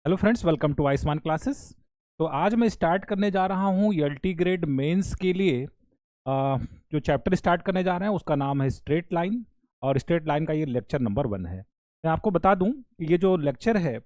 Hello friends, welcome to Ayushman classes. तो आज मैं स्टार्ट करने जा रहा हूँ एलटी ग्रेड मेंस के लिए। जो चैप्टर स्टार्ट करने जा रहे हैं उसका नाम है स्ट्रेट लाइन, और स्ट्रेट लाइन का ये लेक्चर नंबर 1 है। मैं आपको बता दूं कि ये जो लेक्चर है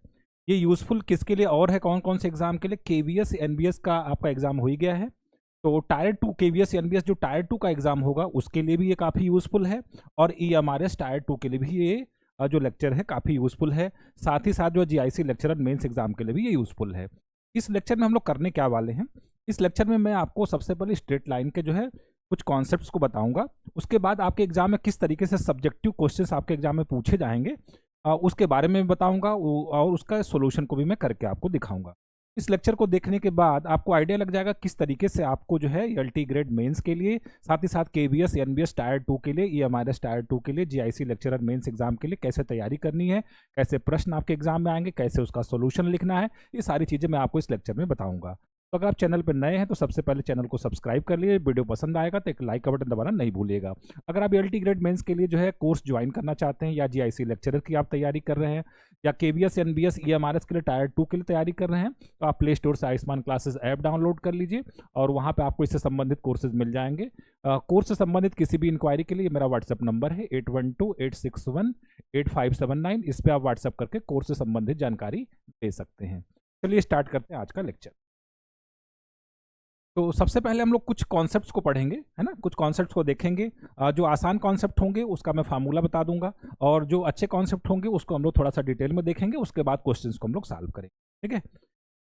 ये यूज़फुल किसके लिए और है, कौन कौन से एग्जाम के लिए। केवीएस एनबीएस का आपका एग्जाम हो ही गया है, तो टायर 2 केवीएस एनबीएस जो टायर 2 का एग्जाम होगा उसके लिए भी ये काफ़ी यूज़फुल है, और ईएमआरएस टायर 2 के लिए भी ये जो लेक्चर है काफ़ी यूज़फुल है। साथ ही साथ जो जीआईसी लेक्चरर मेंस एग्जाम के लिए भी ये यूज़फुल है। इस लेक्चर में हम लोग करने क्या वाले हैं, इस लेक्चर में मैं आपको सबसे पहले स्ट्रेट लाइन के जो है कुछ कॉन्सेप्ट्स को बताऊंगा। उसके बाद आपके एग्जाम में किस तरीके से सब्जेक्टिव क्वेश्चंस आपके एग्जाम में पूछे जाएंगे उसके बारे में बताऊंगा, और उसका सोल्यूशन को भी मैं करके आपको दिखाऊंगा। इस लेक्चर को देखने के बाद आपको आइडिया लग जाएगा किस तरीके से आपको जो है एलटी ग्रेड मेंस के लिए, साथ ही साथ केवीएस एनबीएस टायर 2 के लिए, ईएमआरएस टायर 2 के लिए, जीआईसी लेक्चरर मेंस एग्जाम के लिए कैसे तैयारी करनी है, कैसे प्रश्न आपके एग्जाम में आएंगे, कैसे उसका सोल्यूशन लिखना है, ये सारी चीज़ें मैं आपको इस लेक्चर में बताऊंगा। तो अगर आप चैनल पर नए हैं तो सबसे पहले चैनल को सब्सक्राइब कर लिए, वीडियो पसंद आएगा तो एक लाइक का बटन दबाना नहीं भूलिएगा। अगर आप एलटी ग्रेड मेंस के लिए जो है कोर्स ज्वाइन करना चाहते हैं, या जीआईसी लेक्चरर की आप तैयारी कर रहे हैं, या केवीएस एनबीएस ईएमआरएस के लिए टायर 2 के लिए तैयारी कर रहे हैं, तो आप प्ले स्टोर से आयुष्मान क्लासेस ऐप डाउनलोड कर लीजिए, और वहाँ पे आपको इससे संबंधित कोर्सेज मिल जाएंगे। कोर्स से संबंधित किसी भी इंक्वायरी के लिए मेरा व्हाट्सएप नंबर है 8128618579। इस पर आप व्हाट्सएप करके कोर्स से संबंधित जानकारी दे सकते हैं। चलिए स्टार्ट करते हैं आज का लेक्चर। तो सबसे पहले हम लोग कुछ कॉन्सेप्ट्स को पढ़ेंगे, है ना, कुछ कॉन्सेप्ट्स को देखेंगे। जो आसान कॉन्सेप्ट होंगे उसका मैं फार्मूला बता दूंगा, और जो अच्छे कॉन्सेप्ट होंगे उसको हम लोग थोड़ा सा डिटेल में देखेंगे, उसके बाद क्वेश्चंस को हम लोग सॉल्व करेंगे। ठीक है,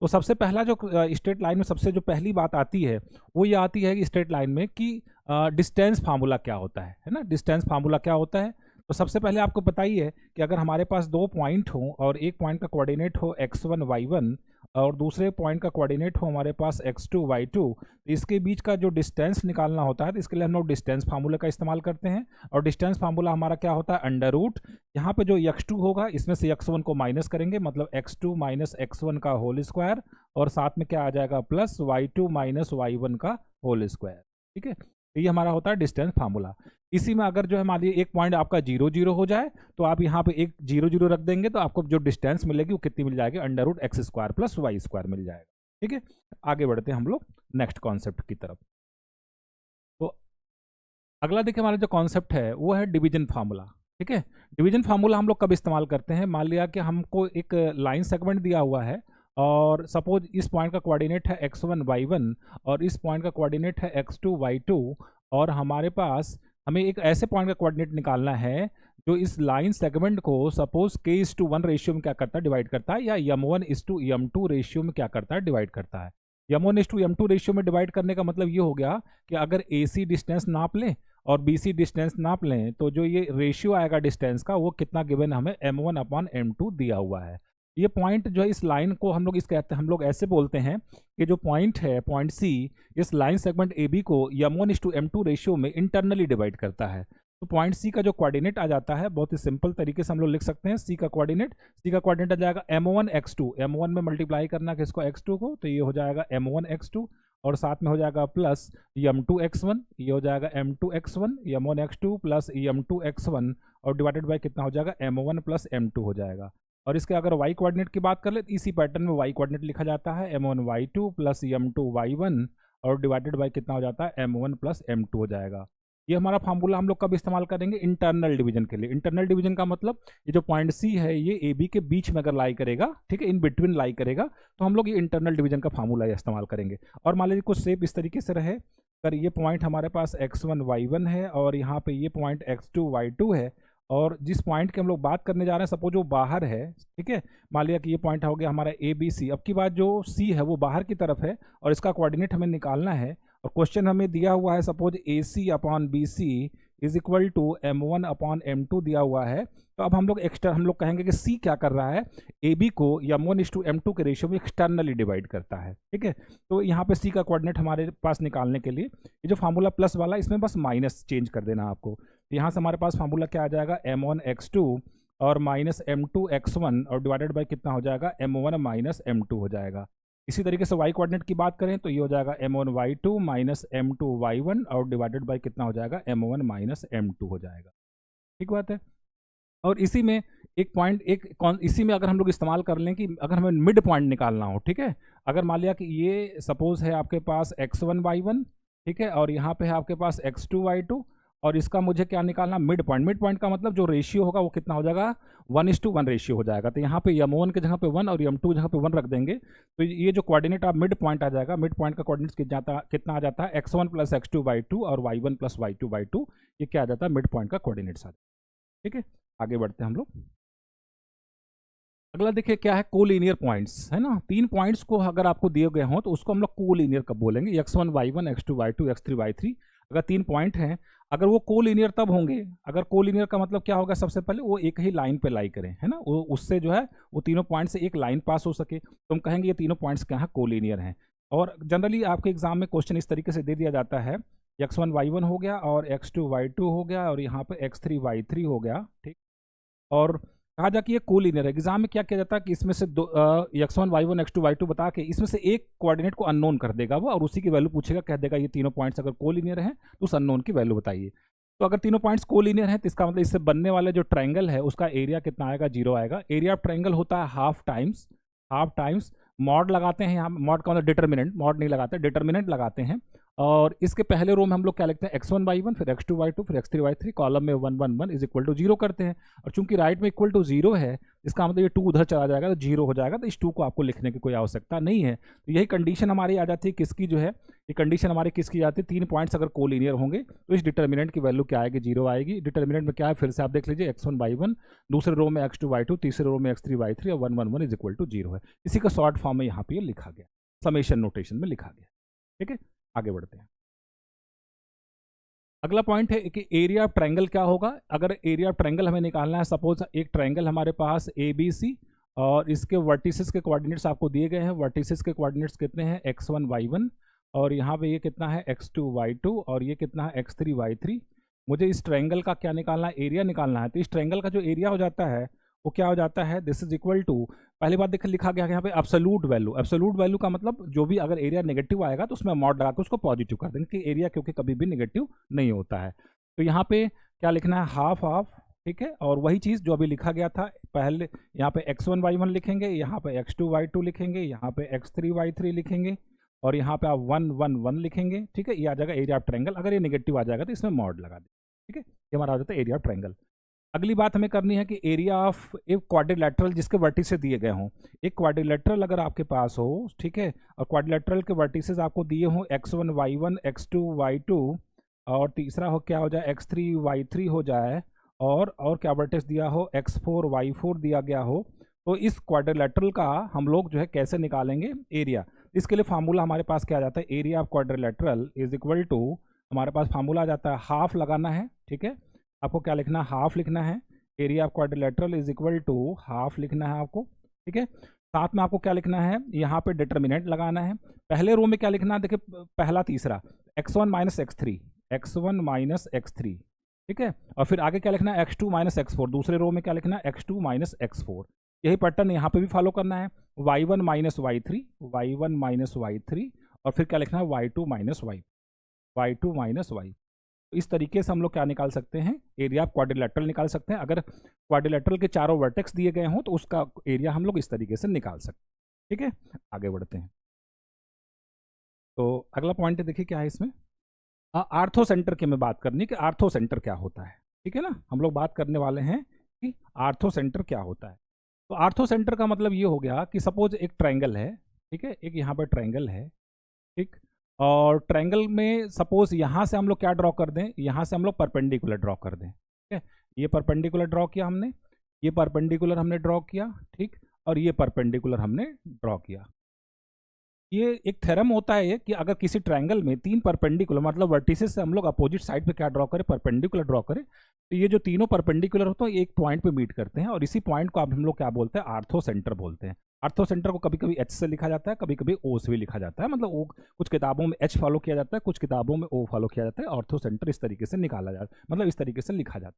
तो सबसे पहला जो स्ट्रेट लाइन में सबसे जो पहली बात आती है वो ये आती है कि स्ट्रेट लाइन में कि डिस्टेंस फार्मूला क्या होता है ना, डिस्टेंस फार्मूला क्या होता है। तो सबसे पहले आपको पता ही है कि अगर हमारे पास दो पॉइंट हो और एक पॉइंट का कोऑर्डिनेट हो x1 y1, और दूसरे पॉइंट का कोऑर्डिनेट हो हमारे पास x2 y2, तो इसके बीच का जो डिस्टेंस निकालना होता है तो इसके लिए हम लोग डिस्टेंस फार्मूला का इस्तेमाल करते हैं। और डिस्टेंस फार्मूला हमारा क्या होता है, अंडर रूट, यहाँ पे जो x2 होगा इसमें से x1 को माइनस करेंगे, मतलब x2 माइनस x1 का होल स्क्वायर, और साथ में क्या आ जाएगा प्लस y2 माइनस y1 का होल स्क्वायर। ठीक है, तो ये हमारा होता है डिस्टेंस फार्मूला। इसी में अगर जो है मान लीजिए एक पॉइंट आपका 0 0 हो जाए तो आप यहाँ पे एक 0 0 रख देंगे, तो आपको जो डिस्टेंस मिलेगी वो कितनी मिल जाएगी, under root X square plus Y square मिल जाएगा। ठीक है, आगे बढ़ते हैं हम लोग नेक्स्ट कॉन्सेप्ट की तरफ। तो अगला देखिए हमारा जो कॉन्सेप्ट है वो है डिवीजन फार्मूला। ठीक है, डिवीजन फार्मूला हम लोग कब इस्तेमाल करते हैं, मान लिया कि हमको एक लाइन सेगमेंट दिया हुआ है, और सपोज इस पॉइंट का कोऑर्डिनेट है x1 y1 और इस पॉइंट का कोऑर्डिनेट है x2 y2, और हमारे पास हमें एक ऐसे पॉइंट का कोऑर्डिनेट निकालना है जो इस लाइन सेगमेंट को सपोज k:1 रेशियो में क्या करता है, डिवाइड करता है, या m1:m2 रेशियो में क्या करता है, डिवाइड करता है। m1:m2 रेशियो में डिवाइड करने का मतलब ये हो गया कि अगर AC डिस्टेंस नाप लें और BC डिस्टेंस नाप लें तो जो ये रेशियो आएगा डिस्टेंस का वो कितना गिवन हमें m1/m2 दिया हुआ है। ये पॉइंट जो है इस लाइन को हम लोग इस कहते हैं, हम लोग ऐसे बोलते हैं कि जो पॉइंट है पॉइंट C इस लाइन सेगमेंट AB को m1:m2 रेशियो में इंटरनली डिवाइड करता है। तो पॉइंट C का जो कोऑर्डिनेट आ जाता है बहुत ही सिंपल तरीके से हम लोग लिख सकते हैं। C का कोऑर्डिनेट आ जाएगा m1x2, m1 में मल्टीप्लाई करना किसको, x2 को, तो ये हो जाएगा m1x2, और साथ में हो जाएगा प्लस m2x1, ये हो जाएगा m2x1, m1x2 प्लस m2x1, और डिवाइडेड बाय कितना हो जाएगा, m1 प्लस m2 हो जाएगा। और इसके अगर y कोऑर्डिनेट की बात कर ले तो इसी पैटर्न में y कोऑर्डिनेट लिखा जाता है m1 y2 plus m2 y1, और डिवाइडेड बाय कितना हो जाता है, m1 प्लस m2 हो जाएगा। ये हमारा फार्मूला हम लोग कब इस्तेमाल करेंगे, इंटरनल डिवीजन के लिए। इंटरनल डिवीजन का मतलब ये जो पॉइंट C है ये AB के बीच में अगर लाई करेगा, ठीक है, इन बिटवीन लाई करेगा, तो हम लोग ये इंटरनल डिवीजन का फार्मूला इस्तेमाल करेंगे। और मान लीजिए कुछ शेप इस तरीके से रहे, अगर ये पॉइंट हमारे पास x1 y1 है और यहाँ पे ये पॉइंट x2 y2 है, और जिस पॉइंट की हम लोग बात करने जा रहे हैं सपोज वो बाहर है, ठीक है, मान लिया कि ये पॉइंट हो गया हमारा ABC। अब की बात जो C है वो बाहर की तरफ है और इसका कोऑर्डिनेट हमें निकालना है, और क्वेश्चन हमें दिया हुआ है suppose AC/BC is equal to m1/m2 दिया हुआ है। तो अब हम लोग कहेंगे कि C क्या कर रहा है, AB को m1:m2 के रेशियो में एक्सटर्नली डिवाइड करता है। ठीक है, तो यहाँ पे C का कोऑर्डिनेट हमारे पास निकालने के लिए ये जो फार्मूला प्लस वाला इसमें बस माइनस चेंज कर देना आपको। तो यहाँ से हमारे पास फार्मूला क्या आ जाएगा, m1x2 और माइनस m2x1, और डिवाइडेड बाय कितना हो जाएगा, m1 माइनस m2 हो जाएगा। इसी तरीके से y कोऑर्डिनेट की बात करें तो ये हो जाएगा m1 y2 minus m2 y1, और डिवाइडेड बाय कितना हो जाएगा, m1 माइनस m2 हो जाएगा। ठीक बात है। और इसी में एक पॉइंट इसी में अगर हम लोग इस्तेमाल कर लें कि अगर हमें मिड पॉइंट निकालना हो, ठीक है, अगर मान लिया कि ये सपोज है आपके पास x1 y1, ठीक है, और यहाँ पे है आपके पास x2 y2, और इसका मुझे क्या निकालना, मिड पॉइंट। मिड पॉइंट का मतलब जो रेशियो होगा वो कितना हो जाएगा, 1:1 रेशियो हो जाएगा। तो यहाँ पे m1 की जगह पे 1 और m2 की जगह पे 1 रख देंगे, तो ये जो कोऑर्डिनेट आप मिड पॉइंट आ जाएगा, मिड पॉइंट का कोऑर्डिनेट कितना आ जाता है, x1 + x2/2 और y1 + y2/2, ये क्या आ जाता है, मिड पॉइंट का कोऑर्डिनेट्स आ जाता है। ठीक है, आगे बढ़ते हैं हम लोग। अगला देखिए क्या है, कोलिनियर पॉइंट्स, है ना। 3 पॉइंट्स को अगर आपको दिए गए हों तो उसको हम लोग कोलिनियर कब बोलेंगे, x1 y1 x2 y2 x3 y3। अगर 3 पॉइंट हैं, अगर वो कोलिनियर तब होंगे, अगर कोलिनियर का मतलब क्या होगा, सबसे पहले वो एक ही लाइन पे लाई करें, है ना, वो उससे जो है वो तीनों पॉइंट से एक लाइन पास हो सके, तो हम कहेंगे ये तीनों पॉइंट्स क्या है, कोलिनियर हैं। और जनरली आपके एग्जाम में क्वेश्चन इस तरीके से दे दिया जाता है, x1 y1 हो गया और x2 y2 हो गया और यहाँ पे x3 y3 हो गया, ठीक। और कहा जा कि ये कोलिनियर है। एग्जाम में क्या किया जाता है कि इसमें से x1 y1 x2 y2 बता के इसमें से एक कोऑर्डिनेट को अननोन कर देगा वो, और उसी की वैल्यू पूछेगा, कह देगा ये तीनों पॉइंट्स अगर कोलिनियर हैं तो उस अननोन की वैल्यू बताइए। तो अगर तीनों पॉइंट्स कोलिनियर हैं तो इसका मतलब इससे बनने वाला जो ट्रायंगल है उसका एरिया कितना आएगा, 0 आएगा। एरिया ऑफ ट्रायंगल होता है हाफ टाइम्स मॉड लगाते हैं, यहाँ मॉड का मतलब डिटर्मिनेंट, मॉड नहीं लगाते, डिटर्मिनेंट लगाते हैं। और इसके पहले रो में हम लोग क्या लिखते हैं, x1 y1 फिर x2 y2 फिर x3 y3, कॉलम में 1 1 1 इज इक्वल टू 0 करते हैं। और चूंकि राइट में इक्वल टू 0 है, इसका मतलब ये 2 उधर चला जाएगा तो 0 हो जाएगा, तो इस 2 को आपको लिखने की कोई आवश्यकता नहीं है। तो यही कंडीशन हमारी आ जाती है, किसकी जो है ये कंडीशन हमारी किसकी जाती है, 3 पॉइंट्स अगर कोलिनियर होंगे तो इस डिटर्मिनेंट की वैल्यू क्या आएगी, 0 आएगी। डिटर्मिनेंट में क्या है, फिर से आप देख लीजिए, x1 y1, दूसरे रो में x2 y2, तीसरे रो में x3 y3 और 1 1 1 इज इक्वल टू 0 है। इसी का शॉर्ट फॉर्म में यहाँ पे लिखा गया, समेशन नोटेशन में लिखा गया। ठीक है, आगे बढ़ते हैं। अगला पॉइंट है कि एरिया ऑफ ट्रायंगल क्या होगा। अगर एरिया ऑफ ट्रायंगल हमें निकालना है, सपोज एक ट्रायंगल हमारे पास ABC और इसके वर्टिसेस के कोऑर्डिनेट्स आपको दिए गए हैं। वर्टिसेस के कोऑर्डिनेट्स कितने हैं, x1 y1 और यहाँ पे ये कितना है x2 y2 और ये कितना है x3 y3। मुझे इस ट्रायंगल का क्या निकालना है, एरिया निकालना है। तो इस ट्रायंगल का जो एरिया हो जाता है वो क्या हो जाता है, दिस इज इक्वल टू, पहली बात देखिए लिखा गया है यहाँ पे एब्सोल्यूट वैल्यू। एब्सोल्यूट वैल्यू का मतलब जो भी अगर एरिया नेगेटिव आएगा तो उसमें मॉड लगा के उसको पॉजिटिव कर देंगे, कि एरिया क्योंकि कभी भी नेगेटिव नहीं होता है। तो यहाँ पे क्या लिखना है, हाफ हाफ, ठीक है। और वही चीज़ जो अभी लिखा गया था पहले, यहाँ पे x1 y1 लिखेंगे, यहाँ पे x2 y2 लिखेंगे, यहाँ पे x3 y3 लिखेंगे और यहाँ पे आप 1 1 1 लिखेंगे। ठीक है, ये आ जाएगा एरिया ऑफ ट्रायंगल। अगर ये नेगेटिव आ जाएगा तो इसमें मॉड लगा दें। ठीक है, ये हमारा आ जाता है एरिया ऑफ ट्रायंगल। अगली बात हमें करनी है कि एरिया ऑफ एक क्वाड्रिलेटरल जिसके वर्टिसेस दिए गए हों। एक क्वाड्रिलेटरल अगर आपके पास हो, ठीक है, और क्वाड्रिलेटरल के वर्टिसेस आपको दिए हों x1 y1 x2 y2 और तीसरा हो क्या हो जाए x3 y3 हो जाए, और क्या वर्टिस दिया हो x4 y4 दिया गया हो, तो इस क्वाड्रिलेटरल का हम लोग जो है कैसे निकालेंगे एरिया। इसके लिए फार्मूला हमारे पास क्या आ जाता है, area of quadrilateral is equal to, हमारे पास फार्मूला आ जाता है, हाफ लगाना है। ठीक है, आपको क्या लिखना है, हाफ लिखना है। Area of quadrilateral is equal to half लिखना है आपको। ठीक है, साथ में आपको क्या लिखना है, यहाँ पे डिटर्मिनेंट लगाना है। पहले रो में क्या लिखना है, देखिए पहला तीसरा x1 माइनस x3, ठीक है, और फिर आगे क्या लिखना है, x2 माइनस x4। दूसरे रो में क्या लिखना है, x2 माइनस x4। यही पैटर्न यहाँ पे भी फॉलो करना है, y1 माइनस y3 और फिर क्या लिखना है, y2 माइनस y। इस तरीके से हम लोग क्या निकाल सकते हैं, एरिया ऑफ क्वाड्रिलेटरल निकाल सकते हैं। अगर क्वाड्रिलेटरल के चारों वर्टेक्स दिए गए हों तो उसका एरिया हम लोग इस तरीके से निकाल सकते हैं। ठीक है, आगे बढ़ते हैं। तो अगला पॉइंट देखिए क्या है इसमें, आर्थो सेंटर की हमें बात करनी है कि आर्थो सेंटर क्या होता है। ठीक है ना, हम लोग बात करने वाले हैं कि आर्थो सेंटर क्या होता है। तो आर्थो सेंटर का मतलब ये हो गया कि सपोज एक ट्रायंगल है, ठीक है, एक यहाँ पर ट्रायंगल है, ठीक, और ट्रायंगल में सपोज यहाँ से हम लोग क्या ड्रॉ कर दें, यहाँ से हम लोग परपेंडिकुलर ड्रॉ कर दें। ठीक है, ये परपेंडिकुलर ड्रॉ किया हमने, ये परपेंडिकुलर हमने ड्रॉ किया, ठीक, और ये परपेंडिकुलर हमने ड्रॉ किया। ये एक थ्योरम होता है ये कि अगर किसी ट्रायंगल में 3 परपेंडिकुलर मतलब वर्टिसेस से हम लोग अपोजिट साइड पे क्या ड्रॉ करें, परपेंडिकुलर ड्रॉ करें, तो ये जो तीनों परपेंडिकुलर होते हैं एक पॉइंट पे मीट करते हैं और इसी पॉइंट को आप हम लोग क्या बोलते हैं, आर्थो सेंटर बोलते हैं। आर्थो सेंटर को कभी कभी H से लिखा जाता है, कभी कभी O से भी लिखा जाता है। मतलब O कुछ किताबों में H फॉलो किया जाता है, कुछ किताबों में O फॉलो किया जाता है। आर्थो सेंटर इस तरीके से निकाला जाता है, मतलब इस तरीके से लिखा जाता है।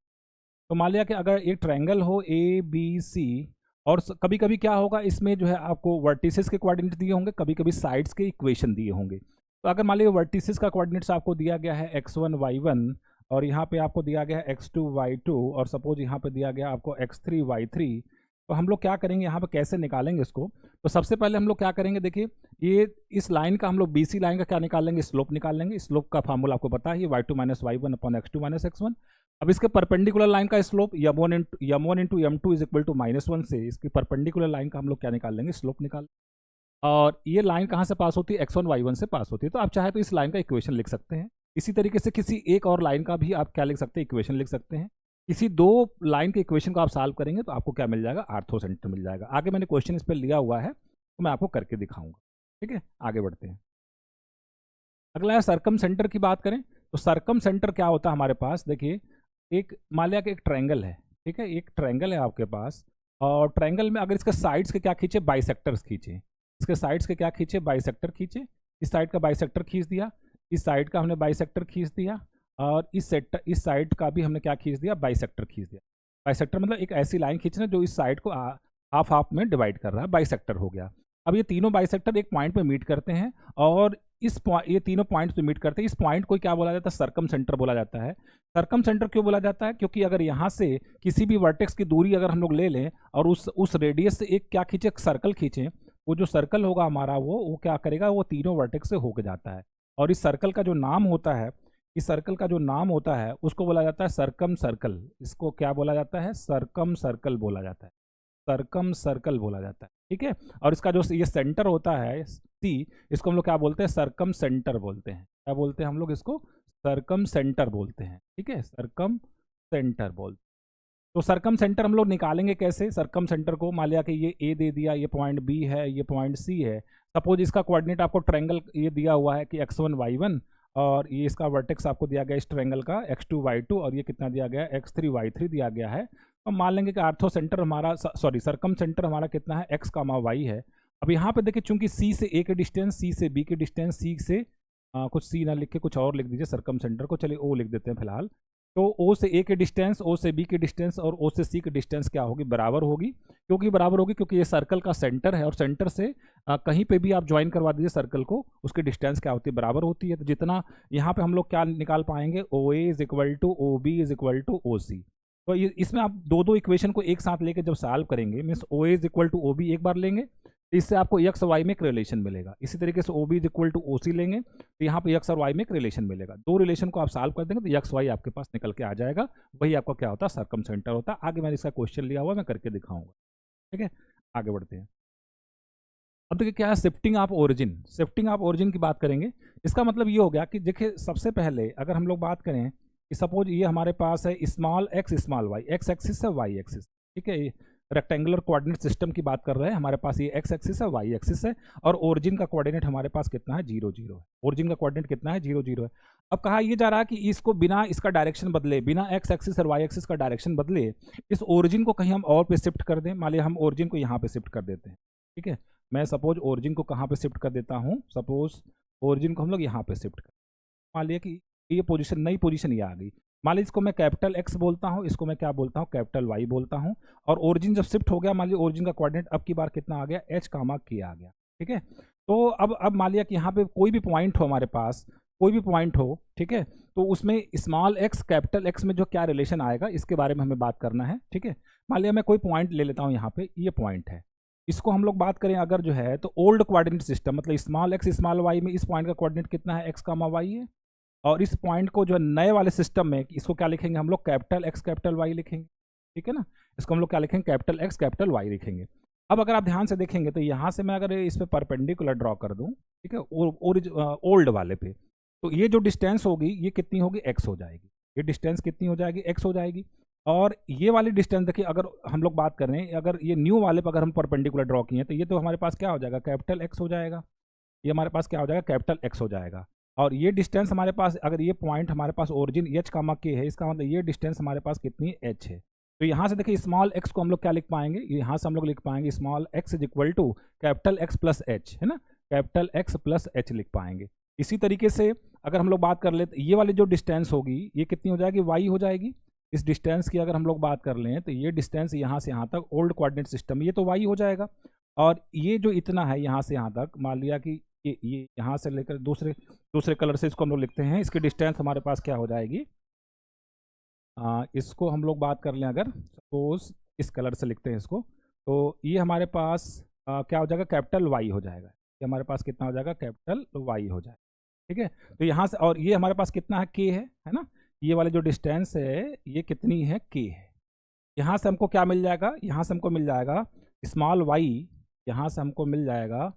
तो मान लिया कि अगर एक ट्रायंगल हो ABC और कभी कभी क्या होगा इसमें जो है आपको वर्टिसेस के कोऑर्डिनेट दिए होंगे, कभी कभी साइड्स के इक्वेशन दिए होंगे। तो अगर मान लीजिए वर्टिसेस का कोऑर्डिनेट्स आपको दिया गया है x1 y1 और यहाँ पे आपको दिया गया x2 y2 और सपोज यहाँ पे दिया गया आपको x3 y3। तो हम लोग क्या करेंगे यहाँ पे, कैसे निकालेंगे इसको? तो सबसे पहले हम लोग क्या करेंगे, देखिए ये इस लाइन का हम लोग BC लाइन का क्या निकालेंगे, स्लोप निकालेंगे। स्लोप का फार्मूला आपको पता है, y2 minus y1 upon x2 minus x1। अब इसके परपेंडिकुलर लाइन का slope m1 into m2 is equal to -1 से इसकी परपेंडिकुलर लाइन का हम लोग क्या निकाल लेंगे, स्लोप निकाल। और ये लाइन कहाँ से पास होती है, x1 y1 से पास होती है। तो आप चाहे तो इस लाइन का इक्वेशन लिख सकते हैं। इसी तरीके से किसी एक और लाइन का भी आप क्या लिख सकते हैं, इक्वेशन लिख सकते हैं। इसी दो लाइन के इक्वेशन को आप सॉल्व करेंगे तो आपको क्या मिल जाएगा, आर्थो सेंटर मिल जाएगा। आगे मैंने क्वेश्चन इस पर लिया हुआ है तो मैं आपको करके दिखाऊंगा। ठीक है, आगे बढ़ते हैं। अगला है सर्कम सेंटर की बात करें तो सर्कम सेंटर क्या होता है हमारे पास, देखिए एक मान लिया कि एक ट्रायंगल है। ठीक है, एक ट्रायंगल है आपके पास, और ट्रायंगल में अगर इसके साइड्स के क्या खींचे, बाइसेक्टर्स खींचे। इसके साइड्स के क्या खींचे, बाइसेक्टर खींचे। इस साइड का बाइसेक्टर खींच दिया, इस साइड का हमने बाइसेक्टर खींच दिया, और इस साइड का भी हमने क्या खींच दिया, बाइसेक्टर खींच दिया। बाइसेक्टर मतलब एक ऐसी लाइन खींचना जो इस साइड को हाफ हाफ में डिवाइड कर रहा है, बाइसेक्टर हो गया। अब ये तीनों बाइसेक्टर एक पॉइंट पे मीट करते हैं, और ये तीनों पॉइंट्स पे मीट करते हैं। इस पॉइंट को क्या बोला जाता है, सर्कम सेंटर बोला जाता है। सर्कम सेंटर क्यों बोला जाता है, क्योंकि अगर यहाँ से किसी भी वर्टेक्स की दूरी अगर हम लोग ले लें और उस रेडियस से एक क्या खींचे, सर्कल खींचें, वो जो सर्कल होगा हमारा वो क्या करेगा, वो तीनों वर्टेक्स से होके जाता है। और इस सर्कल का जो नाम होता है, इस सर्कल का जो नाम होता है उसको बोला जाता है सर्कम सर्कल। इसको क्या बोला जाता है, सर्कम सर्कल बोला जाता है, सर्कम सर्कल बोला जाता है। ठीक है, और इसका जो ये सेंटर होता है सी, इसको हम लोग क्या बोलते हैं, सर्कम सेंटर बोलते हैं। क्या बोलते हैं हम लोग इसको, सर्कम सेंटर बोलते हैं। ठीक है, सर्कम सेंटर बोलते हैं। तो सर्कम सेंटर हम लोग निकालेंगे कैसे, सर्कम सेंटर को मान लिया कि ये ए दे दिया, ये पॉइंट बी है, ये पॉइंट सी है। सपोज इसका कोऑर्डिनेट आपको ट्रायंगल ये दिया हुआ है कि x1 y1, और ये इसका वर्टेक्स आपको दिया गया इस ट्रायंगल का x2 y2, और ये कितना दिया गया है, x3 y3 दिया गया है। और मान लेंगे कि आर्थो सेंटर हमारा, सॉरी सर्कम सेंटर हमारा कितना है, x, y है। अब यहाँ पे देखिए चूंकि C से A के डिस्टेंस, C से B के डिस्टेंस, C से कुछ C ना लिख के कुछ और लिख दीजिए सर्कम सेंटर को, चलिए O लिख देते हैं फिलहाल। तो O से A के डिस्टेंस, O से B के डिस्टेंस और O से C के डिस्टेंस क्या होगी, बराबर होगी। क्योंकि बराबर होगी क्योंकि ये सर्कल का सेंटर है, और सेंटर से कहीं पे भी आप ज्वाइन करवा दीजिए सर्कल को, उसकी डिस्टेंस क्या होती है, बराबर होती है। तो जितना यहाँ पे हम लोग क्या निकाल पाएंगे, OA is equal to OB is equal to OC। तो इसमें आप दो इक्वेशन को एक साथ लेके जब सॉल्व करेंगे, means OA is equal to OB एक बार लेंगे तो इससे आपको x और y में एक रिलेशन मिलेगा। इसी तरीके से OB is equal to OC लेंगे तो यहाँ पे x और y में एक रिलेशन मिलेगा। दो रिलेशन को आप सॉल्व कर देंगे तो x y आपके पास निकल के आ जाएगा, वही आपका क्या होता है, सर्कम सेंटर होता है। आगे मैंने इसका क्वेश्चन लिया हुआ, मैं करके दिखाऊंगा। ठीक है, आगे बढ़ते हैं। अब देखिए क्या है, shifting of origin. Shifting of origin की बात करेंगे। इसका मतलब ये हो गया कि देखिए सबसे पहले अगर हम लोग बात करें कि सपोज ये हमारे पास है small x small y, x axis है, y एक्सिस। ठीक है, रेक्टेंगुलर कोऑर्डिनेट सिस्टम की बात कर रहे हैं, हमारे पास ये x एक्सिस है, y एक्सिस है, और ओरिजिन का कोऑर्डिनेट हमारे पास कितना है, 0 0 है। ओरिजिन का कोऑर्डिनेट कितना है, 0 0 है। अब कहा ये जा रहा है कि इसको बिना इसका डायरेक्शन बदले, बिना x एक्सिस और y एक्सिस का डायरेक्शन बदले, इस ओरिजिन को कहीं हम और पे शिफ्ट कर दें। मान लिया हम ओरिजिन को यहाँ पे शिफ्ट कर देते हैं। ठीक है, मैं सपोज ओरिजिन को कहाँ पे शिफ्ट कर देता हूँ, सपोज ओरिजिन को हम लोग यहाँ पे शिफ्ट कर, मान लिया कि ये पोजीशन, नई पोजीशन ये आ गई। मान लीजिए इसको मैं कैपिटल X बोलता हूँ, इसको मैं क्या बोलता हूँ, कैपिटल Y बोलता हूँ। और ओरिजिन जब शिफ्ट हो गया, मान लीजिए ओरिजिन का कोऑर्डिनेट अब की बार कितना आ गया, H कामा K आ गया। ठीक है, तो अब मान लिया कि यहाँ पे कोई भी पॉइंट हो हमारे पास, कोई भी पॉइंट हो, ठीक है, तो उसमें स्मॉल x कैपिटल X में जो क्या रिलेशन आएगा इसके बारे में हमें बात करना है। ठीक है, मान लिया मैं कोई पॉइंट ले लेता हूँ, यहाँ पे ये पॉइंट है, इसको हम लोग बात करें अगर जो है तो ओल्ड कोऑर्डिनेट सिस्टम, मतलब स्मॉल x स्मॉल y में इस पॉइंट का कोऑर्डिनेट कितना है, x कामा y है। और इस पॉइंट को जो है नए वाले सिस्टम में इसको क्या लिखेंगे हम लोग, कैपिटल X कैपिटल Y लिखेंगे। ठीक है ना, इसको हम लोग क्या लिखेंगे, कैपिटल X कैपिटल Y लिखेंगे। अब अगर आप ध्यान से देखेंगे तो यहाँ से मैं अगर इस पे परपेंडिकुलर ड्रॉ कर दूँ, ठीक है, ओल्ड वाले पे, तो ये जो डिस्टेंस होगी ये कितनी होगी, x हो जाएगी। ये डिस्टेंस कितनी हो जाएगी, x हो जाएगी। और ये वाली डिस्टेंस देखिए, अगर हम लोग बात कर रहे हैं, अगर ये न्यू वाले पर अगर हम परपेंडिकुलर ड्रॉ किए तो ये तो हमारे पास क्या हो जाएगा, कैपिटल X हो जाएगा। ये हमारे पास क्या हो जाएगा, कैपिटल X हो जाएगा। और ये डिस्टेंस हमारे पास, अगर ये पॉइंट हमारे पास ओरिजिन H कामा K है, इसका मतलब ये डिस्टेंस हमारे पास कितनी H है। तो यहाँ से देखिए स्मॉल x को हम लोग क्या लिख पाएंगे, यहाँ से हम लोग लिख पाएंगे small x is equal to capital X plus H, है ना, कैपिटल X प्लस H लिख पाएंगे। इसी तरीके से अगर हम लोग बात कर ले तो ये वाली जो डिस्टेंस होगी ये कितनी हो जाएगी, y हो जाएगी। इस डिस्टेंस की अगर हम लोग बात कर लें तो ये डिस्टेंस यहाँ से यहाँ तक ओल्ड कोऑर्डिनेट सिस्टम, ये तो y हो जाएगा। और ये जो इतना है यहाँ से यहाँ तक, मान लिया कि ये यहाँ से लेकर दूसरे कलर से इसको हम लोग लिखते हैं, इसकी डिस्टेंस हमारे पास क्या हो जाएगी, इसको हम लोग बात कर लें, अगर सपोज इस कलर से लिखते हैं इसको, तो ये हमारे पास क्या हो जाएगा, कैपिटल वाई हो जाएगा। ये हमारे पास कितना हो जाएगा, कैपिटल वाई हो जाएगा। ठीक है, तो यहाँ से, और ये हमारे पास कितना है, के है ना, ये वाले जो डिस्टेंस है ये कितनी है, के है। यहाँ से हमको क्या मिल जाएगा, यहाँ से हमको मिल जाएगा स्मॉल वाई, यहाँ से हमको मिल जाएगा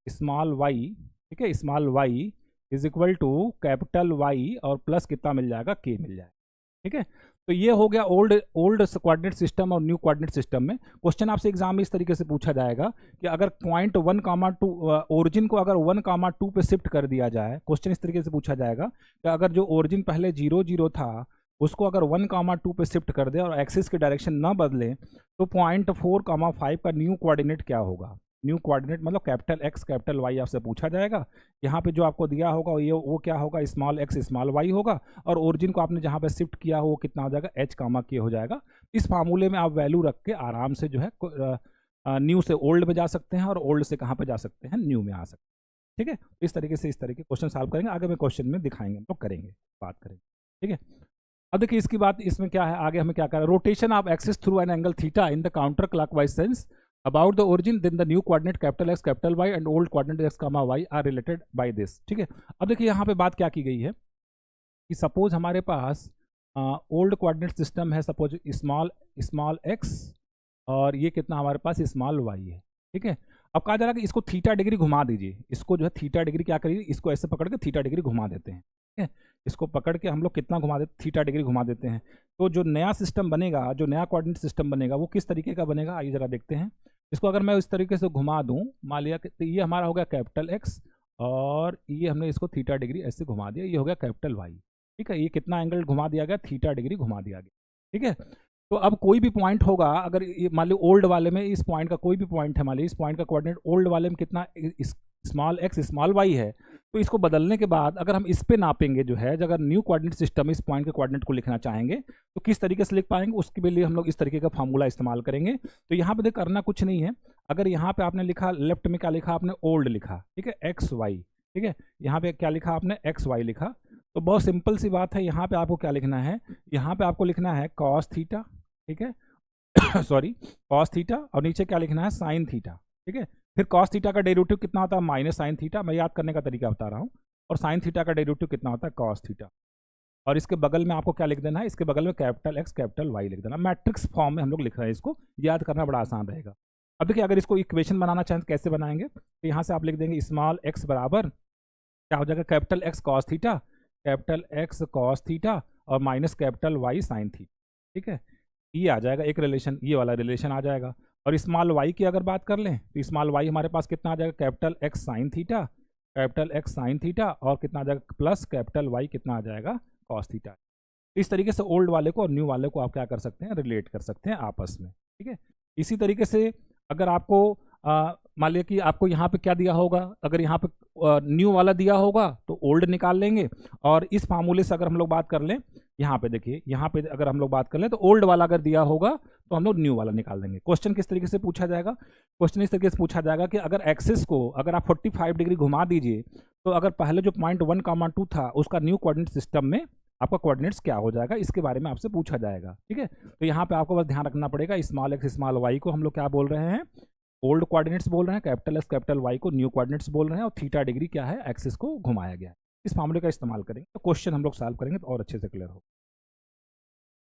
स्मॉल वाई। ठीक है, small Y is equal to capital Y और प्लस कितना मिल जाएगा, के मिल जाएगा। ठीक है, तो ये हो गया ओल्ड कोऑर्डिनेट सिस्टम और न्यू कोऑर्डिनेट सिस्टम में। क्वेश्चन आपसे एग्जाम में इस तरीके से पूछा जाएगा कि अगर पॉइंट 1,2 ओरिजिन को अगर 1,2 पे शिफ्ट कर दिया जाए, क्वेश्चन इस तरीके से पूछा जाएगा कि अगर जो ओरिजिन पहले 0,0 था उसको अगर 1,2 पे शिफ्ट कर दे और एक्सिस की डायरेक्शन ना बदले, तो पॉइंट 4,5 का न्यू कोऑर्डिनेट क्या होगा। न्यू कोऑर्डिनेट मतलब कैपिटल एक्स कैपिटल वाई आपसे पूछा जाएगा। यहाँ पे जो आपको दिया होगा ये वो क्या होगा, स्मॉल एक्स स्मॉल वाई होगा, और ओरिजिन को आपने जहाँ पे शिफ्ट किया हो वो कितना हो जाएगा, एच कामा के हो जाएगा। इस फार्मूले में आप वैल्यू रख के आराम से जो है न्यू से ओल्ड में जा सकते हैं और ओल्ड से कहाँ पे जा सकते हैं, न्यू में आ सकते हैं। ठीक है, इस तरीके से इस तरह के क्वेश्चन सॉल्व करेंगे, आगे में क्वेश्चन में दिखाएंगे, हम लोग करेंगे, बात करेंगे। ठीक है, अब देखिए इसकी बात इसमें क्या है, आगे हमें क्या करें, rotation of axis through an angle theta in the counter clockwise sense about the origin, then the new coordinate capital X capital Y and old coordinate X comma Y are related by this। ठीक है, अब देखिए यहाँ पे बात क्या की गई है कि सपोज हमारे पास ओल्ड कोऑर्डिनेट सिस्टम है, सपोज स्मॉल x और ये कितना हमारे पास स्मॉल y है। ठीक है, अब कहा जा रहा है कि इसको थीटा डिग्री घुमा दीजिए, इसको जो है थीटा डिग्री क्या करिए, इसको ऐसे पकड़ के थीटा डिग्री घुमा देते हैं। ठीक है, इसको पकड़ के हम लोग कितना घुमा देते, थीटा डिग्री घुमा देते हैं। तो जो नया सिस्टम बनेगा, जो नया कोऑर्डिनेट सिस्टम बनेगा वो किस तरीके का बनेगा, आइए जरा देखते हैं। इसको अगर मैं इस तरीके से घुमा दूं, मान लिया तो ये हमारा हो गया कैपिटल एक्स और ये हमने इसको थीटा डिग्री ऐसे घुमा दिया, ये हो गया कैपिटल वाई। ठीक है, ये कितना एंगल घुमा दिया गया, थीटा डिग्री घुमा दिया गया। ठीक है, तो अब कोई भी पॉइंट होगा, अगर मान लो ओल्ड वाले में इस पॉइंट का कोई भी पॉइंट है, मान लीजिए इस पॉइंट का कोऑर्डिनेट ओल्ड वाले में कितना स्मॉल एक्स स्मॉल वाई है, तो इसको बदलने के बाद अगर हम इस पे नापेंगे जो है, अगर न्यू कोऑर्डिनेट सिस्टम इस पॉइंट के कोऑर्डिनेट को लिखना चाहेंगे तो किस तरीके से लिख पाएंगे, उसके लिए हम लोग इस तरीके का फार्मूला इस्तेमाल करेंगे। तो यहाँ पे देख करना कुछ नहीं है, अगर यहाँ पे आपने लिखा लेफ्ट में क्या लिखा आपने, ओल्ड लिखा, ठीक है, एक्स वाई। ठीक है, यहाँ पे क्या लिखा आपने, एक्स वाई लिखा। तो बहुत सिंपल सी बात है, यहाँ पे आपको क्या लिखना है, यहाँ पे आपको लिखना है कॉस थीटा। ठीक है सॉरी, कॉस थीटा, और नीचे क्या लिखना है, साइन थीटा। ठीक है, फिर कॉस थीटा का डेरिवेटिव कितना होता है, माइनस साइन थीटा, मैं याद करने का तरीका बता रहा हूँ, और साइन थीटा का डेरिवेटिव कितना होता है, कॉस थीटा। और इसके बगल में आपको क्या लिख देना है, इसके बगल में कैपिटल एक्स कैपिटल वाई लिख देना। मैट्रिक्स फॉर्म में हम लोग लिख रहे हैं, इसको याद करना बड़ा आसान रहेगा। अब देखिए अगर इसको इक्वेशन बनाना चाहें तो कैसे बनाएंगे, तो यहाँ से आप लिख देंगे स्मॉल एक्स बराबर क्या हो जाएगा, capital X cos theta, capital X cos theta और minus capital Y sine theta. ठीक है, ये आ जाएगा एक रिलेशन, ये वाला रिलेशन आ जाएगा। और स्मॉल वाई की अगर बात कर लें तो स्मॉल वाई हमारे पास कितना आ जाएगा, capital x sine theta, capital x sine theta और कितना आ जाएगा प्लस कैपिटल वाई कितना आ जाएगा, कॉस थीटा। इस तरीके से ओल्ड वाले को और न्यू वाले को आप क्या कर सकते हैं, रिलेट कर सकते हैं आपस में। ठीक है, इसी तरीके से अगर आपको मान लिया कि आपको यहाँ पे क्या दिया होगा, अगर यहाँ पे न्यू वाला दिया होगा तो ओल्ड निकाल लेंगे, और इस फार्मूले से अगर हम लोग बात कर लें, यहाँ पे देखिए, यहाँ पे अगर हम लोग बात कर लें तो ओल्ड वाला अगर दिया होगा तो हम लोग न्यू वाला निकाल देंगे। क्वेश्चन किस तरीके से पूछा जाएगा, क्वेश्चन इस तरीके से पूछा जाएगा कि अगर एक्सिस को अगर आप 45 डिग्री घुमा दीजिए, तो अगर पहले जो पॉइंट 1,2 था उसका न्यू कोऑर्डिनेट सिस्टम में आपका कोऑर्डिनेट्स क्या हो जाएगा, इसके बारे में आपसे पूछा जाएगा। ठीक है, तो यहाँ पे आपको बस ध्यान रखना पड़ेगा, स्मॉल एक्स स्मॉल वाई को हम लोग क्या बोल रहे हैं, ओल्ड कोऑर्डिनेट्स बोल रहे हैं, कैपिटल एक्स कैपिटल वाई को न्यू कोऑर्डिनेट्स बोल रहे हैं, और थीटा डिग्री क्या है, एक्सिस को घुमाया गया है। इस फार्मूले का इस्तेमाल करेंगे तो क्वेश्चन हम लोग सॉल्व करेंगे तो और अच्छे से क्लियर हो।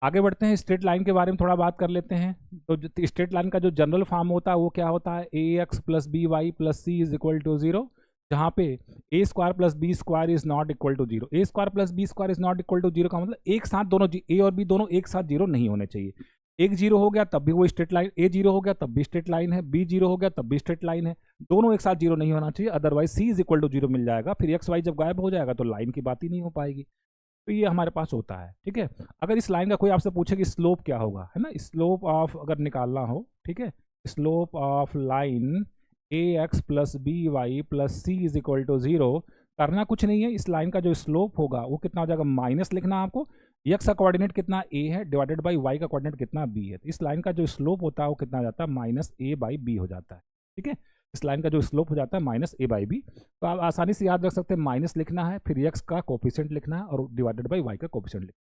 आगे बढ़ते हैं, स्ट्रेट लाइन के बारे में थोड़ा बात कर लेते हैं। तो स्ट्रेट लाइन का जो जनरल फॉर्म होता है वो क्या होता है, A X plus B Y plus C is equal to 0, जहाँ पे A square plus B square is not equal to 0। A square plus B square is not equal to 0 का मतलब एक साथ दोनों ए और बी दोनों एक साथ 0 नहीं होने चाहिए। एक 0 हो गया तब भी वो स्ट्रेट लाइन, ए 0 हो गया तब भी स्ट्रेट लाइन है, बी 0 हो गया तब भी स्ट्रेट लाइन है, दोनों एक साथ 0 नहीं होना चाहिए, otherwise C is equal to 0 मिल जाएगा, फिर एक्स वाई जब गायब हो जाएगा तो लाइन की बात ही नहीं हो पाएगी। तो ये हमारे पास होता है। ठीक है, अगर इस लाइन का कोई आपसे पूछे कि स्लोप क्या होगा, है ना, स्लोप ऑफ अगर निकालना हो, ठीक है, slope of line A X plus B Y plus C is equal to 0, करना कुछ नहीं है, इस लाइन का जो स्लोप होगा वो कितना हो जाएगा, माइनस लिखना आपको, एक्स का कोऑर्डिनेट कितना ए है डिवाइडेड बाई वाई का कोऑर्डिनेट कितना बी है, तो इस लाइन का जो स्लोप होता है वो कितना हो जाता है, माइनस ए बाई बी हो जाता है। ठीक है, इस लाइन का जो स्लोप हो जाता है माइनस ए बाई बी, तो आप आसानी से याद रख सकते हैं, माइनस लिखना है, फिर एक्स का कोफिशिएंट लिखना है और डिवाइडेड बाई वाई का कोफिशिएंट लिखना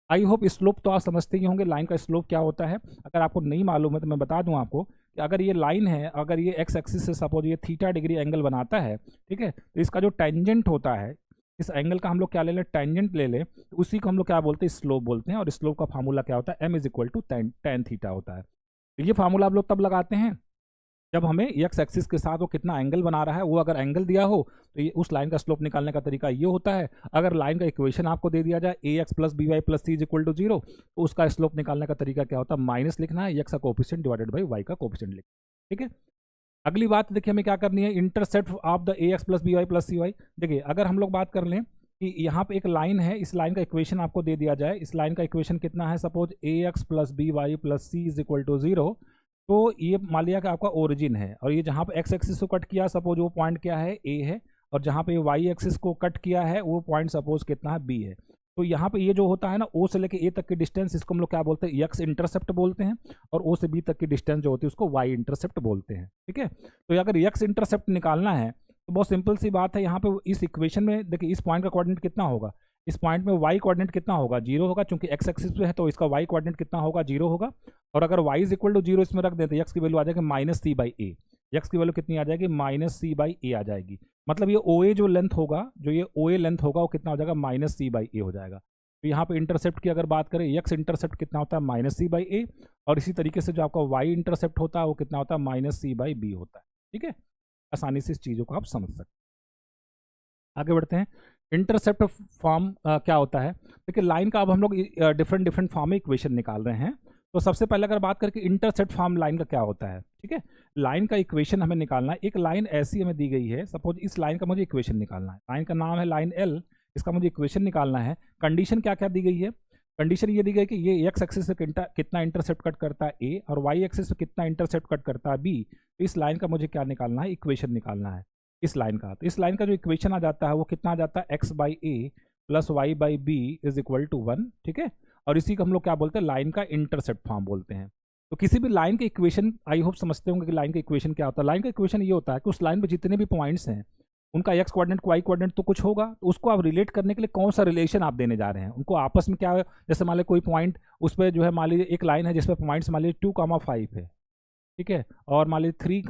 है। आई होप स्लोप तो आप समझते ही होंगे लाइन का स्लोप क्या होता है। अगर आपको नहीं मालूम है तो मैं बता दूं आपको कि अगर ये लाइन है, अगर ये एक्स एक्सिस से सपोज ये थीटा डिग्री एंगल बनाता है, ठीक है, तो इसका जो टेंजेंट होता है, इस एंगल का हम लोग क्या ले लें, टेंजेंट ले लें, तो उसी को हम लोग क्या बोलते हैं, स्लोप बोलते हैं। और स्लोप का फार्मूला क्या होता है, m is equal to tan theta होता है। तो ये फार्मूला आप लोग तब लगाते हैं जब हमें एक्स एक्सिस के साथ वो कितना एंगल बना रहा है, वो अगर एंगल दिया हो तो ये उस लाइन का स्लोप निकालने का तरीका ये होता है। अगर लाइन का इक्वेशन आपको दे दिया जाए A X plus B Y plus C is equal to 0, तो उसका स्लोप निकालने का तरीका क्या होता है, माइनस लिखना है, एक्स का कोफिशिएंट डिवाइडेड बाई वाई का कोफिशिएंट लिखना, ठीक है। अगली बात देखिए हमें क्या करनी है, intercept of the A X plus B Y plus C Y. देखिए अगर हम लोग बात कर लें कि यहाँ पे एक लाइन है, इस लाइन का इक्वेशन आपको दे दिया जाए, इस लाइन का इक्वेशन कितना है, suppose A X plus B Y plus C is equal to 0, तो ये मान लिया कि आपका ओरिजिन है, और ये जहाँ पे एक्स एक्सिस को कट किया सपोज वो पॉइंट क्या है, ए है, और जहाँ पे वाई एक्सिस को कट किया है वो पॉइंट सपोज कितना है, बी है। तो यहाँ पे ये जो होता है ना, ओ से लेके ए तक की डिस्टेंस, इसको हम लोग क्या बोलते हैं, एक्स इंटरसेप्ट बोलते हैं, और ओ से बी तक की डिस्टेंस जो होती है उसको वाई इंटरसेप्ट बोलते हैं, ठीक है। तो अगर एक्स इंटरसेप्ट निकालना है तो बहुत सिंपल सी बात है, यहाँ पे इस इक्वेशन में देखिए इस पॉइंट का कोऑर्डिनेट कितना होगा, इस पॉइंट में y कोऑर्डिनेट कितना होगा, 0 होगा, क्योंकि x एक्सिस पे है तो इसका y कोऑर्डिनेट कितना होगा, 0 होगा। और अगर y इज इक्वल टू 0 इसमें रख देते, x की वैल्यू आ जाएगी minus C by A, X की वैल्यू कितनी आ जाएगी, माइनस सी बाई ए आ जाएगी। मतलब ये ओ ए जो लेंथ होगा, जो ये ओ ए लेंथ होगा वो कितना हो जाएगा, माइनस सी बाई ए हो जाएगा। तो यहाँ पे इंटरसेप्ट की अगर बात करें, एक्स इंटरसेप्ट कितना होता है, माइनस सी बाई ए, और इसी तरीके से जो आपका वाई इंटरसेप्ट होता है वो कितना होता है, माइनस सी बाई बी होता है, ठीक है। आसानी से इस चीज़ों को आप समझ सकते हैं। आगे बढ़ते हैं, इंटरसेप्ट फॉर्म क्या होता है। देखिए लाइन का अब हम लोग डिफरेंट डिफरेंट फॉर्म में इक्वेशन निकाल रहे हैं। तो सबसे पहले अगर बात करके इंटरसेप्ट फॉर्म लाइन का क्या होता है, ठीक है, लाइन का इक्वेशन हमें निकालना है। एक लाइन ऐसी हमें दी गई है, सपोज इस लाइन का मुझे इक्वेशन निकालना है, लाइन का नाम है लाइन एल, इसका मुझे इक्वेशन निकालना है। कंडीशन क्या क्या दी गई है, कंडीशन ये दी गई कि ये एक्स एक्सिस से कितना इंटरसेप्ट कट करता है ए, और वाई एक्सिस से कितना इंटरसेप्ट कट करता है बी। तो इस लाइन का मुझे क्या निकालना है, इक्वेशन निकालना है इस लाइन का। तो इस लाइन का जो इक्वेशन आ जाता है वो कितना आ जाता है, X by A plus Y by B is equal to 1, ठीक है। और इसी को हम लोग क्या बोलते हैं, लाइन का इंटरसेप्ट फॉर्म बोलते हैं। तो किसी भी लाइन के इक्वेशन, आई होप समझते होंगे कि लाइन का इक्वेशन क्या होता है। लाइन का इक्वेशन ये होता है कि उस लाइन पे जितने भी पॉइंट्स हैं उनका एक्स कोऑर्डिनेट वाई कोऑर्डिनेट तो कुछ होगा, तो उसको आप रिलेट करने के लिए कौन सा रिलेशन आप देने जा रहे हैं, उनको आपस में क्या है। जैसे मान लीजिए कोई पॉइंट उस पर जो है, मान लीजिए एक लाइन है जिसपे पॉइंट्स मान लीजिए 2,5 है, ठीक है, और मान लीजिए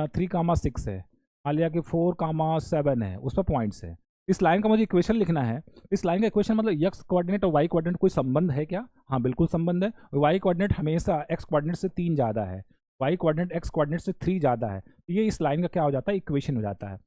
3,6 है, मान लिया कि 4,7 है, उस पर पॉइंट्स है। इस लाइन का मुझे इक्वेशन लिखना है। इस लाइन का इक्वेशन मतलब एक्स कोऑर्डिनेट और वाई कोऑर्डिनेट कोई संबंध है क्या, हाँ बिल्कुल संबंध है। वाई कोऑर्डिनेट हमेशा एक्स कोऑर्डिनेट से 3 ज़्यादा है, वाई कोऑर्डिनेट एक्स कोऑर्डिनेट से 3 ज़्यादा है। ये इस लाइन का क्या हो जाता है, इक्वेशन हो जाता है।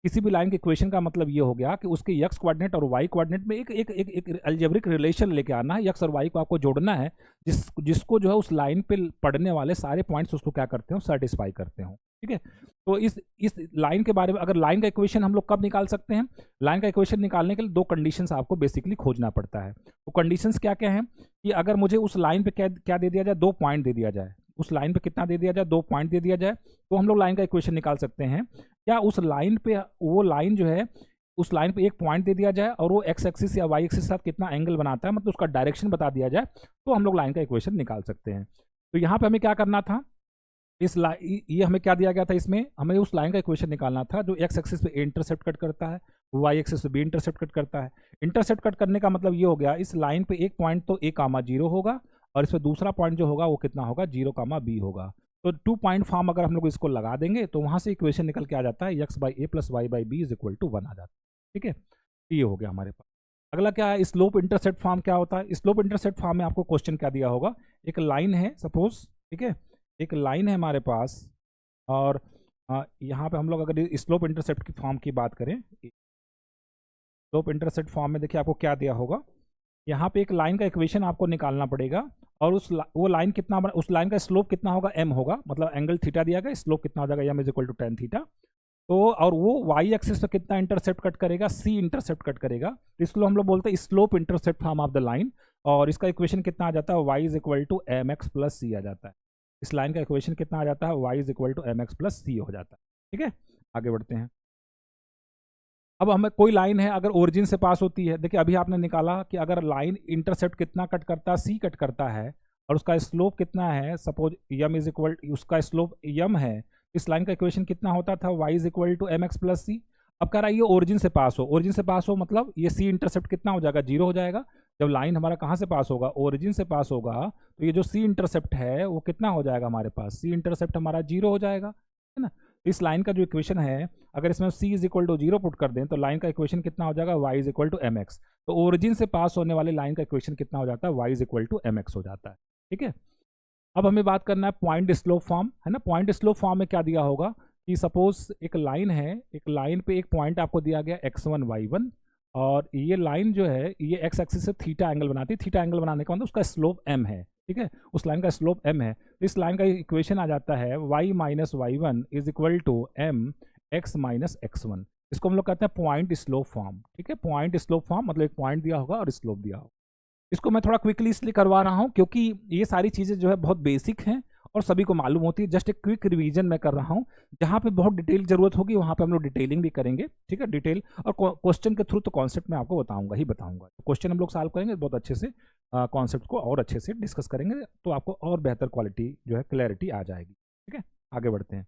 किसी भी लाइन के इक्वेशन का मतलब ये हो गया कि उसके एक्स कोऑर्डिनेट और वाई कोऑर्डिनेट में एक अलजेब्रिक रिलेशन लेके आना है, एक्स और वाई को आपको जोड़ना है, जिसको जो है उस लाइन पे पढ़ने वाले सारे पॉइंट्स उसको क्या करते हो, सेटिस्फाई करते हो, ठीक है। तो इस लाइन के बारे में, अगर लाइन का इक्वेशन हम लोग कब निकाल सकते हैं, लाइन का इक्वेशन निकालने के लिए 2 कंडीशंस आपको बेसिकली खोजना पड़ता है। तो कंडीशंस क्या क्या हैं कि अगर मुझे उस लाइन पे क्या दे दिया जाए, 2 पॉइंट दे दिया जाए, उस लाइन पे कितना दे दिया जाए, 2 पॉइंट दे दिया जाए, तो हम लोग लाइन का इक्वेशन निकाल सकते हैं। क्या उस लाइन पे, वो लाइन जो है उस लाइन पे एक पॉइंट दे दिया जाए और वो एक्स एक्सिस या वाई एक्सिस के साथ कितना एंगल बनाता है, मतलब उसका डायरेक्शन बता दिया जाए, तो हम लोग लाइन का इक्वेशन निकाल सकते हैं। तो यहाँ पे हमें क्या करना था, ये हमें क्या दिया गया था, इसमें हमें उस लाइन का इक्वेशन निकालना था जो एक्स एक्सिस पे ए इंटरसेप्ट कट करता है, वाई एक्सिस पे बी इंटरसेप्ट कट करता है। इंटरसेप्ट कट करने का मतलब ये हो गया, इस लाइन पे एक पॉइंट तो ए कामा 0 होगा, और इस पर दूसरा पॉइंट जो होगा वो कितना होगा, 0 कामा बी होगा। तो 2 पॉइंट फॉर्म अगर हम लोग इसको लगा देंगे तो वहां से इक्वेशन निकल के आ जाता है, X by A plus Y by B is equal to 1 आ जाता है, ठीक है। ये हो गया हमारे पास। अगला क्या है, स्लोप इंटरसेप्ट फॉर्म क्या होता है। स्लोप इंटरसेप्ट फॉर्म में आपको क्वेश्चन क्या दिया होगा, एक लाइन है सपोज, ठीक है, एक लाइन है हमारे पास, और यहाँ पे हम लोग अगर स्लोप इंटरसेप्ट की फॉर्म की बात करें, स्लोप इंटरसेप्ट फॉर्म में देखिए आपको क्या दिया होगा, यहाँ पे एक लाइन का इक्वेशन आपको निकालना पड़ेगा, और वो लाइन कितना, उस लाइन का स्लोप कितना होगा, m होगा, मतलब एंगल थीटा दिया गया, स्लोप कितना हो जाएगा, m is equal to tan theta. तो और वो y एक्सिस पे कितना इंटरसेप्ट कट करेगा, c इंटरसेप्ट कट करेगा, तो इसको हम लोग बोलते हैं slope intercept form of the line, और इसका इक्वेशन कितना आ जाता है, y is equal to mx plus c आ जाता है। इस लाइन का इक्वेशन कितना आ जाता है, y is equal to mx plus c हो जाता है, ठीक है। आगे बढ़ते हैं। अब हमें कोई लाइन है अगर ओरिजिन से पास होती है, देखिए अभी आपने निकाला कि अगर लाइन इंटरसेप्ट कितना कट करता है, सी कट करता है, और उसका स्लोप कितना है, सपोज यम इज इक्वल, उसका स्लोप यम है, इस लाइन का इक्वेशन कितना होता था, y is equal to M X plus C. अब कह रहा है ये ओरिजिन से पास हो, ओरिजिन से पास हो मतलब ये सी इंटरसेप्ट कितना हो जाएगा, 0 हो जाएगा। जब लाइन हमारा कहाँ से पास होगा, ओरिजिन से पास होगा, तो ये जो सी इंटरसेप्ट है वो कितना हो जाएगा हमारे पास, सी इंटरसेप्ट हमारा 0 हो जाएगा, है ना। इस लाइन का जो इक्वेशन है, अगर इसमें c is equal to 0 put कर दें तो लाइन का इक्वेशन कितना हो जाएगा, y is equal to M X. तो ओरिजिन से पास होने वाले लाइन का इक्वेशन कितना हो जाता है, y is equal to M X हो जाता है। ठीक है, अब हमें बात करना है पॉइंट स्लोप फॉर्म, है ना। पॉइंट स्लोप फॉर्म में क्या दिया होगा कि सपोज एक लाइन है, एक लाइन पे एक पॉइंट आपको दिया गया x1 y1, और ये लाइन जो है ये x एक्सिस से थीटा एंगल बनाती है। थीटा एंगल बनाने का मतलब उसका स्लोप m है, ठीक है, उस लाइन का स्लोप m है। तो इस लाइन का इक्वेशन आ जाता है y minus y1 is equal to m x minus x1। इसको हम लोग कहते हैं पॉइंट स्लोप फॉर्म। ठीक है, पॉइंट स्लोप फॉर्म मतलब एक पॉइंट दिया होगा और स्लोप दिया होगा। इसको मैं थोड़ा क्विकली इसलिए करवा रहा हूँ क्योंकि ये सारी चीज़ें जो है बहुत बेसिक हैं और सभी को मालूम होती है। जस्ट एक क्विक रिवीजन मैं कर रहा हूँ, जहाँ पे बहुत डिटेल जरूरत होगी वहाँ पे हम लोग डिटेलिंग भी करेंगे। ठीक है, डिटेल और क्वेश्चन के थ्रू तो कॉन्सेप्ट मैं आपको बताऊंगा ही बताऊंगा। क्वेश्चन हम लोग सॉल्व करेंगे बहुत अच्छे से, कॉन्सेप्ट को और अच्छे से डिस्कस करेंगे, तो आपको और बेहतर क्वालिटी जो है क्लैरिटी आ जाएगी। ठीक है, आगे बढ़ते हैं।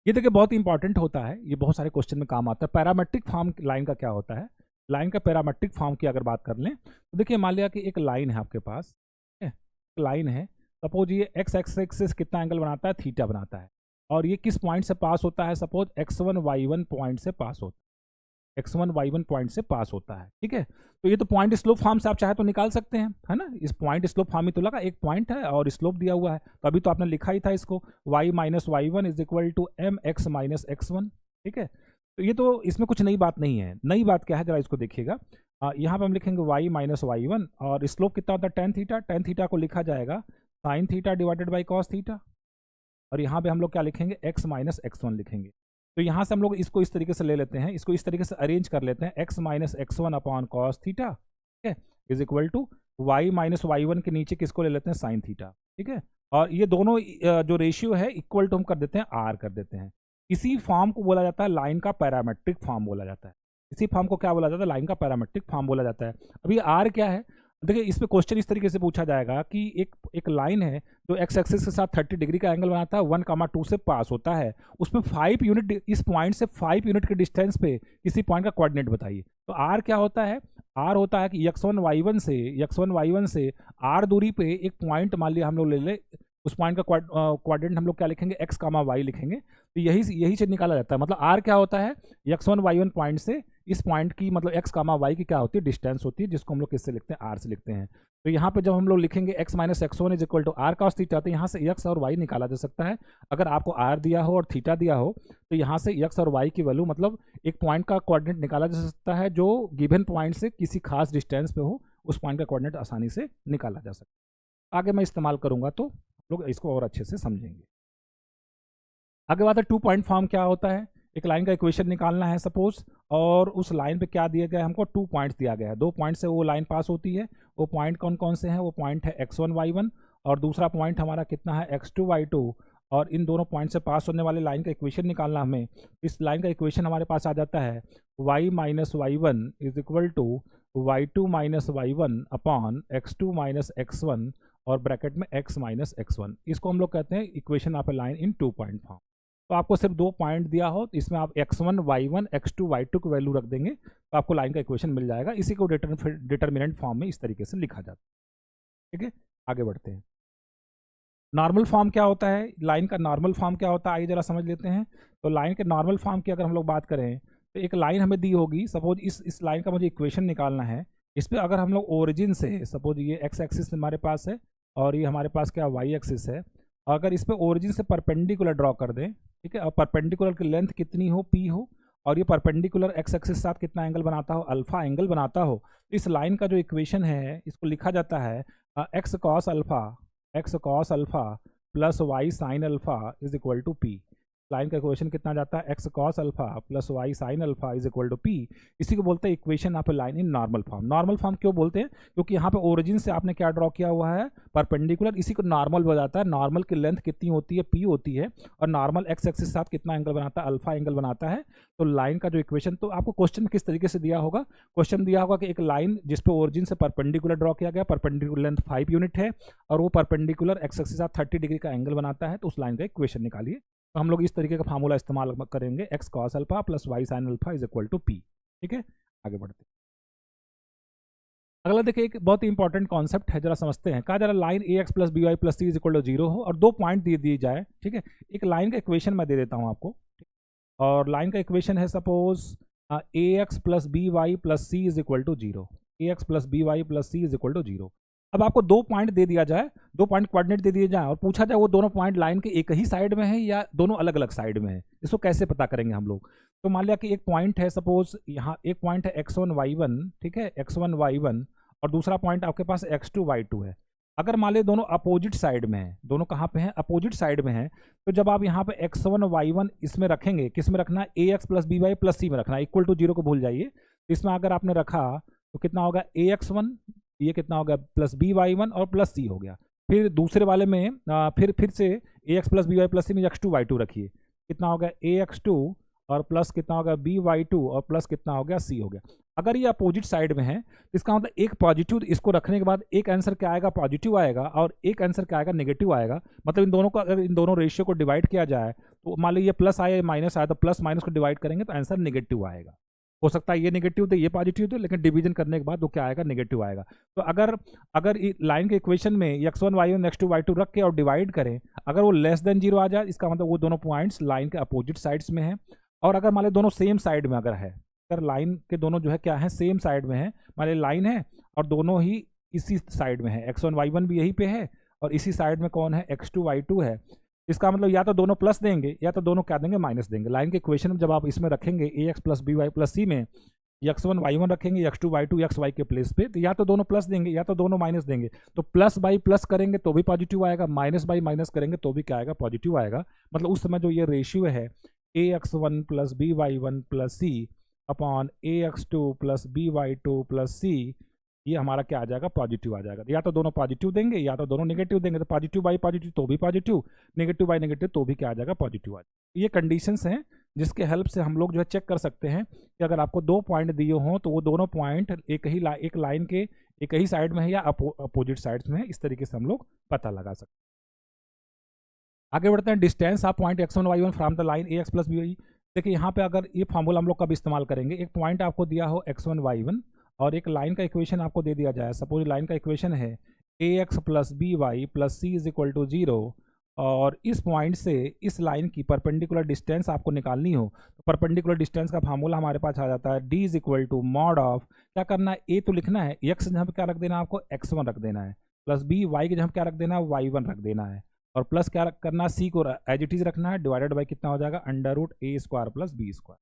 ये देखिए बहुत इंपॉर्टेंट होता है, ये बहुत सारे क्वेश्चन में काम आता है। पैरामेट्रिक फॉर्म लाइन का क्या होता है, लाइन का पैरामेट्रिक फॉर्म की अगर बात कर लें तो देखिए मान लिया कि एक लाइन है आपके पास, लाइन है, सपोज ये एक्स एक्सिस कितना एंगल बनाता है, थीटा बनाता है, और ये किस पॉइंट से पास होता है, सपोज x1 y1 पॉइंट से पास होता है, x1 y1 पॉइंट से पास होता है। ठीक है, तो ये तो पॉइंट स्लोप फॉर्म से आप चाहे तो निकाल सकते हैं, है ना। इस पॉइंट स्लोप फॉर्म में तो लगा एक पॉइंट है और स्लोप दिया हुआ है, तो अभी तो आपने लिखा ही था इसको, y minus y1 is equal to M X minus x1। ठीक है, तो ये तो इसमें कुछ नई बात नहीं है। नई बात क्या है जरा इसको देखिएगा, यहाँ पे हम लिखेंगे y माइनस y1 और स्लोप कितना होता है टेन थीटा। टेन थीटा को लिखा जाएगा sine theta divided by cos theta, और यहाँ पे हम लोग क्या लिखेंगे, x माइनस x1 लिखेंगे। तो यहाँ से हम लोग इसको इस तरीके से ले लेते हैं, इसको इस तरीके से अरेंज कर लेते हैं, x minus x1 upon cos theta, ठीक है, is equal to y minus y1 के नीचे किसको ले लेते हैं, साइन थीटा। ठीक है, और ये दोनों जो रेशियो है इक्वल टू हम कर देते हैं r कर देते हैं। इसी फॉर्म को बोला जाता है लाइन का पैरामेट्रिक फॉर्म बोला जाता है। इसी फॉर्म को क्या बोला जाता है, लाइन का पैरामेट्रिक फॉर्म बोला जाता है। अभी r क्या है, देखिए इस पे क्वेश्चन इस तरीके से पूछा जाएगा कि एक लाइन है जो एक्स एक्सिस के साथ 30 डिग्री का एंगल बनाता है, 1,2 से पास होता है, उसमें 5 यूनिट, इस पॉइंट से 5 यूनिट के डिस्टेंस पे किसी पॉइंट का कोऑर्डिनेट बताइए। तो आर क्या होता है, आर होता है कि x1 y1 से आर दूरी पे एक पॉइंट मान लिया हम लोग ले ले, उस पॉइंट का कोऑर्डिनेट हम लोग क्या लिखेंगे, x, y लिखेंगे। तो यही से निकाला जाता है। मतलब r क्या होता है, x1 y1 पॉइंट से इस पॉइंट की मतलब x, y की क्या होती है, डिस्टेंस होती है, जिसको हम लोग किससे लिखते हैं, r से लिखते हैं। तो यहाँ पे जब हम लोग लिखेंगे x minus x1 is equal to r cos theta, तो यहाँ से x और y निकाला जा सकता है। अगर आपको r दिया हो और थीटा दिया हो तो यहाँ से x और y की वैल्यू मतलब एक पॉइंट का कोऑर्डिनेट निकाला जा सकता है जो गिवन पॉइंट से किसी खास डिस्टेंस पे हो, उस पॉइंट का कोऑर्डिनेट आसानी से निकाला जा सकता है। आगे मैं इस्तेमाल करूँगा तो लोग इसको और अच्छे से समझेंगे। आगे बात है 2 पॉइंट फॉर्म क्या होता है। एक लाइन का इक्वेशन निकालना है सपोज, और उस लाइन पे क्या दिया गया है, हमको 2 पॉइंट्स दिया गया है। 2 पॉइंट से वो लाइन पास होती है। वो पॉइंट कौन कौन से हैं, वो पॉइंट है x1 y1 और दूसरा पॉइंट हमारा कितना है x2 y2। और इन दोनों पॉइंट से पास होने वाले लाइन का इक्वेशन निकालना हमें। इस लाइन का इक्वेशन हमारे पास आ जाता है y minus y1 is equal to y2 minus y1 upon x2 minus x1 और ब्रैकेट में x माइनस x1। इसको हम लोग कहते हैं equation of a line in 2 point form. तो आपको सिर्फ 2 पॉइंट दिया हो तो इसमें आप x1 y1 x2 y2 की वैल्यू रख देंगे तो आपको लाइन का इक्वेशन मिल जाएगा। इसी को डिटर्मिनेंट फॉर्म में इस तरीके से लिखा जाता है। ठीक है, आगे बढ़ते हैं। नॉर्मल फॉर्म क्या होता है, लाइन का नॉर्मल फॉर्म क्या होता है, आइए जरा समझ लेते हैं। तो लाइन के नॉर्मल फॉर्म की अगर हम लोग बात करें तो एक लाइन हमें दी होगी, सपोज इस लाइन का मुझे इक्वेशन निकालना है। इस पर अगर हम लोग ओरिजिन से, सपोज ये एक्स एक्सिस हमारे पास है और ये हमारे पास क्या वाई एक्सिस है, अगर इस पे ओरिजिन से परपेंडिकुलर ड्रॉ कर दें, ठीक है, और परपेंडिकुलर की लेंथ कितनी हो, पी हो, और ये परपेंडिकुलर एक्स एक्सिस के साथ कितना एंगल बनाता हो, अल्फा एंगल बनाता हो, तो इस लाइन का जो इक्वेशन है इसको लिखा जाता है X cos alpha plus Y sine alpha is equal to P. Line का इक्वेशन कितना जाता है, X cos alpha plus Y sine alpha is equal to P. इसी को बोलते हैं equation of a line in normal form. Normal form क्यों बोलते हैं, क्योंकि यहाँ पे ओरिजिन से आपने क्या ड्रॉ किया हुआ है, परपेंडिकुलर, इसी को नॉर्मल बताता है। नॉर्मल की लेंथ कितनी होती है, पी होती है, और नॉर्मल एक्स एक्सिस के साथ कितना एंगल बनाता है, अल्फा एंगल बनाता है। तो लाइन का जो इक्वेशन, तो आपको क्वेश्चन किस तरीके से दिया होगा, क्वेश्चन दिया होगा कि एक लाइन जिसपे ओरिजिन से परपेंडिकुलर ड्रॉ किया गया, परपेंडिकुलर लेंथ 5 यूनिट है और वो परपेंडिकुलर एक्स एक्सिस के साथ 30 डिग्री का एंगल बनाता है, तो उस लाइन का इक्वेशन निकालिए। तो हम लोग इस तरीके का फार्मूला इस्तेमाल करेंगे, X cos alpha plus Y sine alpha is equal to P. ठीक है, आगे बढ़ते हैं। अगला देखिए, एक बहुत ही इंपॉर्टेंट कॉन्सेप्ट है, जरा समझते हैं। कहा जरा line A X plus B Y plus C is equal to zero हो और दो पॉइंट दे दिए जाए। ठीक है, एक लाइन का इक्वेशन मैं दे देता हूं आपको, और लाइन का इक्वेशन है suppose A X plus B Y plus C is equal to zero, A X plus B Y plus C is equal to zero. अब आपको दो पॉइंट दे दिया जाए, दो पॉइंट कोऑर्डिनेट दे दिए जाए और पूछा जाए वो दोनों पॉइंट लाइन के एक ही साइड में है या दोनों अलग अलग साइड में है। इसको कैसे पता करेंगे हम लोग? तो मान लिया कि एक पॉइंट है, सपोज यहाँ एक पॉइंट है x1 y1, ठीक है, x1 y1, और दूसरा पॉइंट आपके पास x2 y2 है। अगर मान लिया दोनों अपोजिट साइड में है, दोनों कहाँ पे हैं? अपोजिट साइड में है। तो जब आप यहाँ पे x1 y1 इसमें रखेंगे, किस में रखना है? A X plus B Y plus C में रखना है, इक्वल टू जीरो को भूल जाइए। इसमें अगर आपने रखा तो कितना होगा? ए एक्स वन, ये कितना होगा? प्लस बी वाई वन और प्लस सी हो गया। फिर दूसरे वाले में फिर से A X plus B Y plus C में एक्स टू वाई टू रखिए, कितना होगा? ए एक्स टू और प्लस कितना होगा? बी वाई टू और प्लस कितना हो गया? सी हो गया। अगर ये अपोजिट साइड में है तो इसका मतलब एक पॉजिटिव इसको रखने के बाद एक आंसर क्या आएगा? पॉजिटिव आएगा, और एक आंसर क्या आएगा? नेगेटिव आएगा। मतलब इन दोनों को, अगर इन दोनों रेशियो को डिवाइड किया जाए तो मान लीजिए ये प्लस आया माइनस आया, तो प्लस माइनस को डिवाइड करेंगे तो आंसर नेगेटिव आएगा। हो सकता है ये नेगेटिव दे ये पॉजिटिव दे, लेकिन डिवीजन करने के बाद वो क्या आएगा? नेगेटिव आएगा। तो अगर लाइन के इक्वेशन में X one Y one X two Y two रख के और डिवाइड करें, अगर वो लेस देन जीरो आ जाए, इसका मतलब वो दोनों पॉइंट्स लाइन के अपोजिट साइड्स में है। और अगर मान लीजिए दोनों सेम साइड में अगर है, अगर लाइन के दोनों जो है क्या है? सेम साइड में है। मान लीजिए लाइन है और दोनों ही इसी साइड में है, एक्स वन वाई वन भी यहीं पे है और इसी साइड में कौन है? एक्स टू वाई टू है। इसका मतलब या तो दोनों प्लस देंगे या तो दोनों क्या देंगे? माइनस देंगे। लाइन के इक्वेशन में जब आप इसमें रखेंगे A X plus B Y plus C में एक्स वन वाई वन रखेंगे, X two Y two X Y के प्लेस पे, तो या तो दोनों प्लस देंगे या तो दोनों माइनस देंगे। तो प्लस बाई प्लस करेंगे तो भी पॉजिटिव आएगा, माइनस बाई माइनस करेंगे तो भी क्या आएगा? पॉजिटिव आएगा। मतलब उस समय जो ये रेशियो है A X one plus B Y one plus C upon A X two plus B Y two plus C, ये हमारा क्या आ जाएगा? पॉजिटिव आ जाएगा। या तो दोनों पॉजिटिव देंगे या तो दोनों नेगेटिव देंगे। तो पॉजिटिव बाई पॉजिटिव तो भी पॉजिटिव, नेगेटिव बाई नेगेटिव तो भी क्या आ जाएगा? पॉजिटिव आ जाएगा। ये कंडीशंस हैं जिसके हेल्प से हम लोग जो है चेक कर सकते हैं कि अगर आपको दो पॉइंट दिए हों तो वो दोनों पॉइंट एक लाइन के एक ही साइड में है या अपोजिट साइड्स में है। इस तरीके से हम लोग पता लगा सकते हैं। आगे बढ़ते हैं। Distance of point X one Y one from the line A X plus B Y. देखिए यहाँ पे अगर ये फॉर्मूला हम लोग कब इस्तेमाल करेंगे? एक पॉइंट आपको दिया हो एक्स वन वाई वन और एक लाइन का इक्वेशन आपको दे दिया जाए। सपोज लाइन का इक्वेशन है A X plus B Y plus C is equal to zero, और इस पॉइंट से इस लाइन की परपेंडिकुलर डिस्टेंस आपको निकालनी हो तो परपेंडिकुलर डिस्टेंस का फार्मूला हमारे पास आ जाता है D is equal to mod of, क्या करना है? ए तो लिखना है, एक्स जहाँ पे क्या रख देना है आपको? एक्स वन रख देना है, प्लस बी वाई के जहाँ क्या रख देना है? वाई वन रख देना है, और प्लस क्या करना है? सी को एज इट इज रखना है, डिवाइडेड बाई कितना हो जाएगा? Under root A square plus B square,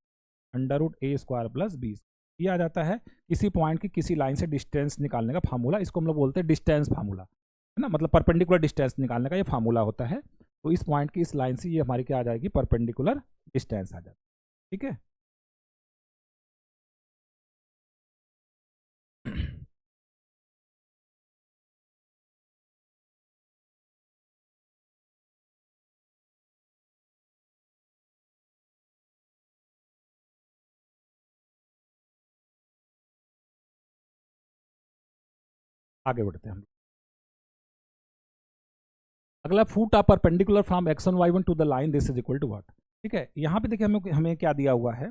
under root A square plus B. ये आ जाता है किसी पॉइंट की किसी लाइन से डिस्टेंस निकालने का फार्मूला। इसको हम लोग बोलते हैं डिस्टेंस फार्मूला, है ना? मतलब परपेंडिकुलर डिस्टेंस निकालने का ये फार्मूला होता है। तो इस पॉइंट की इस लाइन से ये हमारी क्या आ जाएगी? परपेंडिकुलर डिस्टेंस आ जाएगी। ठीक है। आगे बढ़ते हैं हम। अगला, foot of perpendicular from X one Y one to the line this is equal to what? ठीक है, यहाँ पे देखिए हमें हमें क्या दिया हुआ है?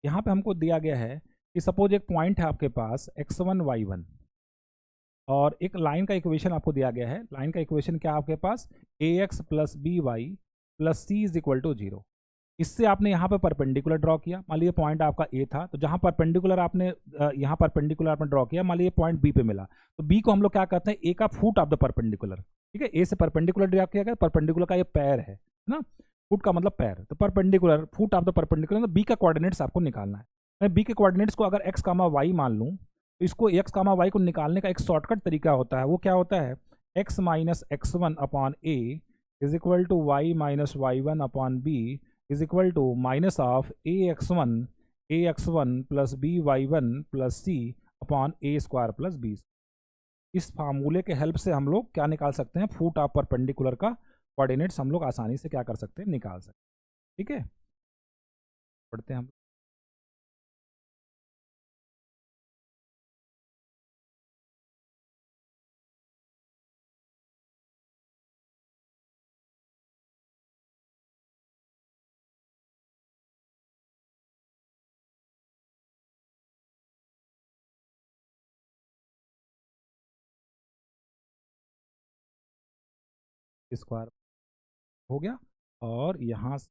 यहाँ पे हमको दिया गया है कि सपोज एक पॉइंट है आपके पास एक्स वन वाई वन और एक लाइन का इक्वेशन आपको दिया गया है। लाइन का इक्वेशन क्या आपके पास? A X plus B Y plus C is equal to zero. इससे आपने यहाँ पे परपेंडिकुलर ड्रॉ किया। मान लीजिए पॉइंट आपका ए था, तो जहाँ परपेंडिकुलर आपने यहाँ परपेंडिकुलर आपने ड्रॉ किया, मान लीजिए पॉइंट बी पे मिला, तो बी को हम लोग क्या कहते हैं? ए का फुट ऑफ द परपेंडिकुलर। ठीक है, ए से परपेंडिकुलर ड्रॉ किया गया, परपेंडिकुलर का ये पैर है ना? फुट का मतलब पैर, तो perpendicular foot of the perpendicular, तो बी का कोऑर्डिनेट्स आपको निकालना है। मैं बी के कोऑर्डिनेट्स को अगर एक्स कामा वाई मान लूँ तो इसको एक्स कामा वाई को निकालने का एक शॉर्टकट तरीका होता है। वो क्या होता है? X minus X one upon A is equal to Y minus Y one upon B is equal to minus of A X one plus B Y one plus C upon A square plus B. इस फार्मूले के help से हम लोग क्या निकाल सकते हैं? फुट ऑफ परपेंडिकुलर का कोऑर्डिनेट्स हम लोग आसानी से क्या कर सकते हैं? निकाल सकते हैं। ठीक है, पढ़ते हैं हम। स्क्वायर हो गया, और यहाँ से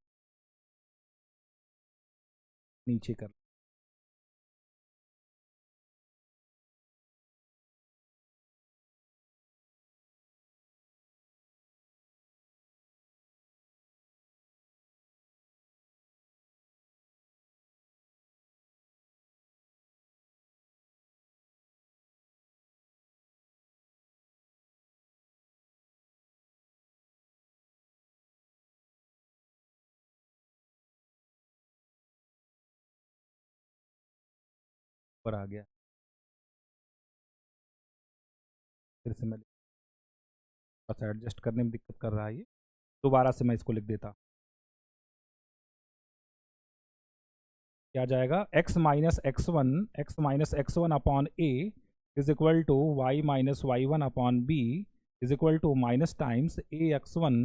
नीचे कर ऊपर आ गया। फिर से मैं थोड़ा सा एडजस्ट करने में दिक्कत कर रहा है ये, दोबारा से मैं इसको लिख देता। क्या जाएगा, X minus X one upon A is equal to Y minus Y one upon B is equal to minus times A X one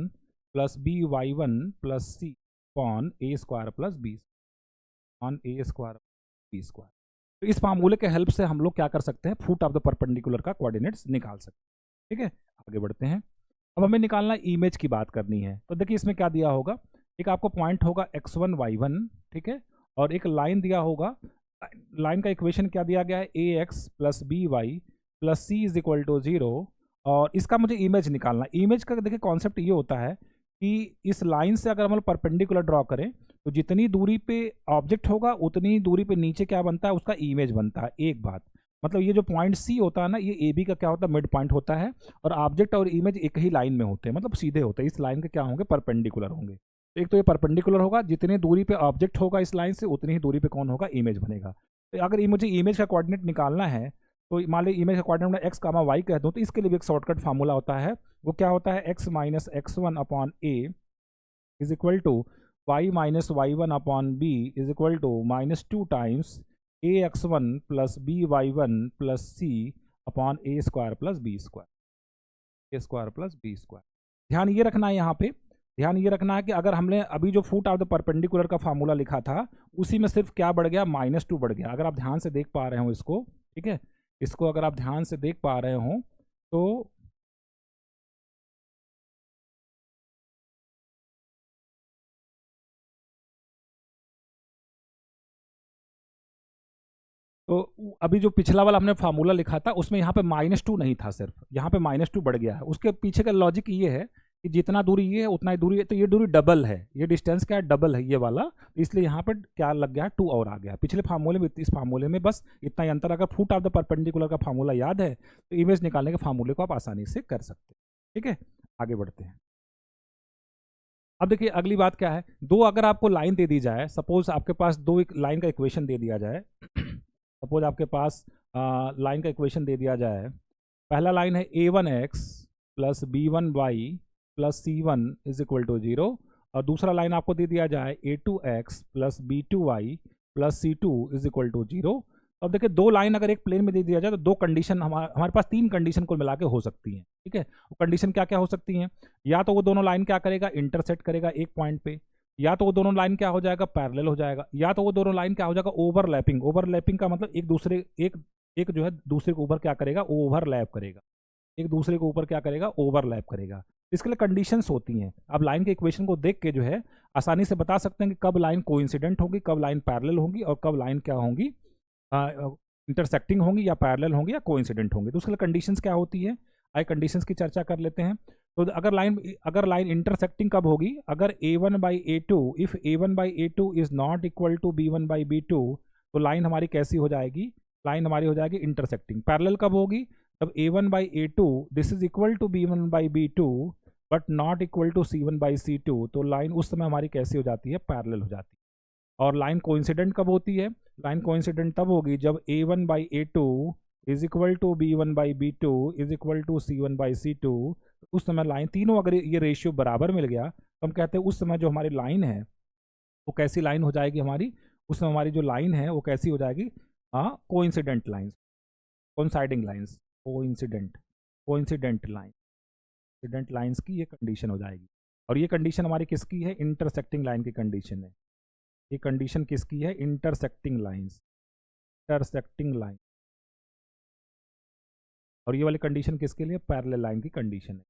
plus B Y one plus C upon A square plus B upon A square B square. तो इस फार्मूले के help से हम लोग क्या कर सकते हैं, फुट ऑफ द परपेंडिकुलर का कोऑर्डिनेट्स निकाल सकते हैं। ठीक है, आगे बढ़ते हैं। अब हमें निकालना इमेज की बात करनी है। तो देखिए इसमें क्या दिया होगा, एक आपको पॉइंट होगा x1 y1, ठीक है, और एक लाइन दिया होगा। लाइन का इक्वेशन क्या दिया गया है, A X plus B Y plus C is equal to 0, और इसका मुझे इमेज निकालना। इमेज का देखिए कॉन्सेप्ट ये होता है कि इस लाइन से अगर हम लोग परपेंडिकुलर ड्रॉ करें तो जितनी दूरी पे ऑब्जेक्ट होगा उतनी दूरी पे नीचे क्या बनता है, उसका इमेज बनता है। एक बात मतलब ये जो पॉइंट सी होता है ना, ये ए बी का क्या होता है, मिड पॉइंट होता है, और ऑब्जेक्ट और इमेज एक ही लाइन में होते हैं, मतलब सीधे होते हैं। इस लाइन के क्या होंगे, परपेंडिकुलर होंगे। तो एक तो ये परपेंडिकुलर होगा, जितनी दूरी पे ऑब्जेक्ट होगा इस लाइन से उतनी ही दूरी पे कौन होगा, इमेज बनेगा। तो अगर मुझे इमेज का कोऑर्डिनेट निकालना है, तो मान ली इमेज का कोऑर्डिनेट मैं एक्स कामा वाई कह दूँ, तो इसके लिए भी एक शॉर्टकट फार्मूला होता है। वो क्या होता है, X minus X one upon A is equal to Y minus Y one upon B is equal to minus two times A X one plus B Y one plus C upon A square plus B square, A square plus B square. ध्यान ये रखना है यहाँ पे, ध्यान ये रखना है कि अगर हमने अभी जो फुट ऑफ द परपेंडिकुलर का फार्मूला लिखा था उसी में सिर्फ क्या बढ़ गया, -2 बढ़ गया। अगर आप ध्यान से देख पा रहे हो इसको, ठीक है, इसको अगर आप ध्यान से देख पा रहे हो तो अभी जो पिछला वाला हमने फार्मूला लिखा था उसमें यहाँ पे -2 नहीं था, सिर्फ यहाँ पे -2 बढ़ गया है। उसके पीछे का लॉजिक ये है कि जितना दूरी ये है उतना ही दूरी है, तो ये दूरी डबल है, ये डिस्टेंस क्या है, डबल है ये वाला, तो इसलिए यहाँ पर क्या लग गया, 2 और आ गया। पिछले फार्मूले में, इस फार्मूले में बस इतना ही अंतर। अगर फुट ऑफ द परपेंडिकुलर का फार्मूला याद है तो इमेज निकालने के फार्मूले को आप आसानी से कर सकते हैं। ठीक है, आगे बढ़ते हैं। अब देखिए अगली बात क्या है, दो अगर आपको लाइन दे दी जाए, सपोज आपके पास दो एक लाइन का इक्वेशन दे दिया जाए सपोज आपके पास लाइन का इक्वेशन दे दिया जाए। पहला लाइन है a1x plus b1y plus c1 is equal to 0, और दूसरा लाइन आपको दे दिया जाए a2x plus b2y plus c2 is equal to 0। अब देखिए दो लाइन अगर एक प्लेन में दे दिया जाए तो दो कंडीशन, हमारे पास 3 कंडीशन को मिला के हो सकती हैं। ठीक है, वो कंडीशन क्या क्या हो सकती हैं, या तो वो दोनों लाइन क्या करेगा, इंटरसेक्ट करेगा एक पॉइंट पे, या तो वो दोनों लाइन क्या हो जाएगा, पैरेलल हो जाएगा, या तो वो दोनों लाइन क्या हो जाएगा, ओवरलैपिंग। ओवरलैपिंग का मतलब एक दूसरे एक जो है दूसरे के ऊपर क्या करेगा, ओवरलैप करेगा, एक दूसरे के ऊपर क्या करेगा, ओवरलैप करेगा। इसके लिए कंडीशंस होती हैं। आप लाइन के इक्वेशन को देख के जो है आसानी से बता सकते हैं कि कब लाइन कोइंसिडेंट होगी, कब लाइन पैरेलल होगी, और कब लाइन क्या होंगी, इंटरसेक्टिंग होंगी या पैरेलल होंगी या कोइंसिडेंट होंगी। तो उसके लिए कंडीशंस क्या होती है, आइए कंडीशंस की चर्चा कर लेते हैं। तो अगर लाइन इंटरसेक्टिंग कब होगी, अगर a1 by a2, if a1 by a2 is not equal to b1 by b2, तो लाइन हमारी कैसी हो जाएगी, लाइन हमारी हो जाएगी इंटरसेक्टिंग। पैरेलल कब होगी, तब a1 by a2 this is equal to b1 by b2 but not equal to c1 by c2, तो लाइन उस समय हमारी कैसी हो जाती है, पैरेलल हो जाती है। और लाइन कोइंसिडेंट कब होती है, लाइन कोइंसिडेंट तब होगी जब a1 by a2 is equal to b1 by b2 is equal to c1 by c2। उस समय लाइन तीनों अगर ये रेशियो बराबर मिल गया तो हम कहते हैं उस समय जो हमारी लाइन है वो कैसी लाइन हो जाएगी हमारी, उस समय हमारी जो लाइन है वो कैसी हो जाएगी, हाँ, coincident lines, coinciding lines, coincident coincident line, coincident lines की ये कंडीशन हो जाएगी। और ये कंडीशन हमारी किसकी है, इंटरसेक्टिंग लाइन की कंडीशन है। ये कंडीशन किसकी है, इंटरसेक्टिंग लाइंस, इंटरसेक्टिंग लाइन। और ये वाली कंडीशन किसके लिए, पैरेलल लाइन की कंडीशन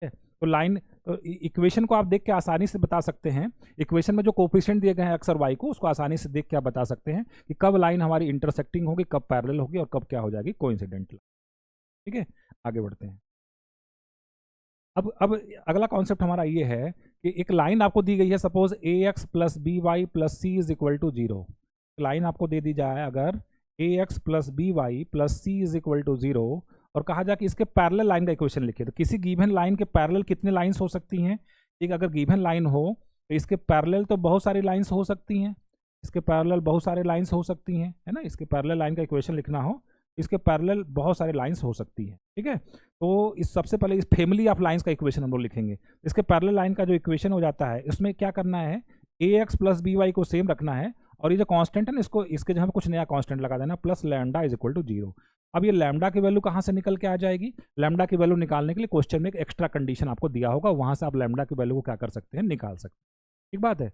है। तो लाइन तो इक्वेशन को आप देख के आसानी से बता सकते हैं, इक्वेशन में जो कोफिशिएंट दिए गए हैं एक्स और वाई को, उसको आसानी से देख के आप बता सकते हैं कि कब लाइन हमारी इंटरसेक्टिंग होगी, कब पैरेलल होगी और कब क्या हो जाएगी कोइंसिडेंटल। ठीक है, आगे बढ़ते हैं। अब अगला कॉन्सेप्ट हमारा ये है कि एक लाइन आपको दी गई है, suppose A X plus B Y plus C is equal to zero. Line आपको दे दी जाए अगर A X plus B Y plus C is equal to zero, और कहा जाए कि इसके पैरेलल लाइन का इक्वेशन लिखिए, तो किसी गिवन लाइन के पैरेलल कितने लाइंस हो सकती हैं? एक अगर गिवन लाइन हो तो इसके पैरेलल तो बहुत सारी लाइंस हो सकती हैं, इसके पैरेलल बहुत सारे लाइंस हो सकती हैं, है ना। इसके पैरेलल लाइन का इक्वेशन लिखना हो, इसके पैरेलल बहुत सारे लाइंस हो सकती हैं। ठीक है, तो इस सबसे पहले इस फैमिली ऑफ लाइंस का इक्वेशन हम लोग लिखेंगे। इसके पैरेलल लाइन का जो इक्वेशन हो जाता है, इसमें क्या करना है, A X plus B Y को सेम रखना है, और ये जो कांस्टेंट है ना, इसको इसके जगह कुछ नया कांस्टेंट लगा देना, plus lambda is equal to zero. अब ये लैम्डा की वैल्यू कहाँ से निकल के आ जाएगी? लैम्डा की वैल्यू निकालने के लिए क्वेश्चन में एक एक्स्ट्रा कंडीशन आपको दिया होगा, वहां से आप लैम्डा की वैल्यू को क्या कर सकते हैं, निकाल सकते हैं। ठीक बात है।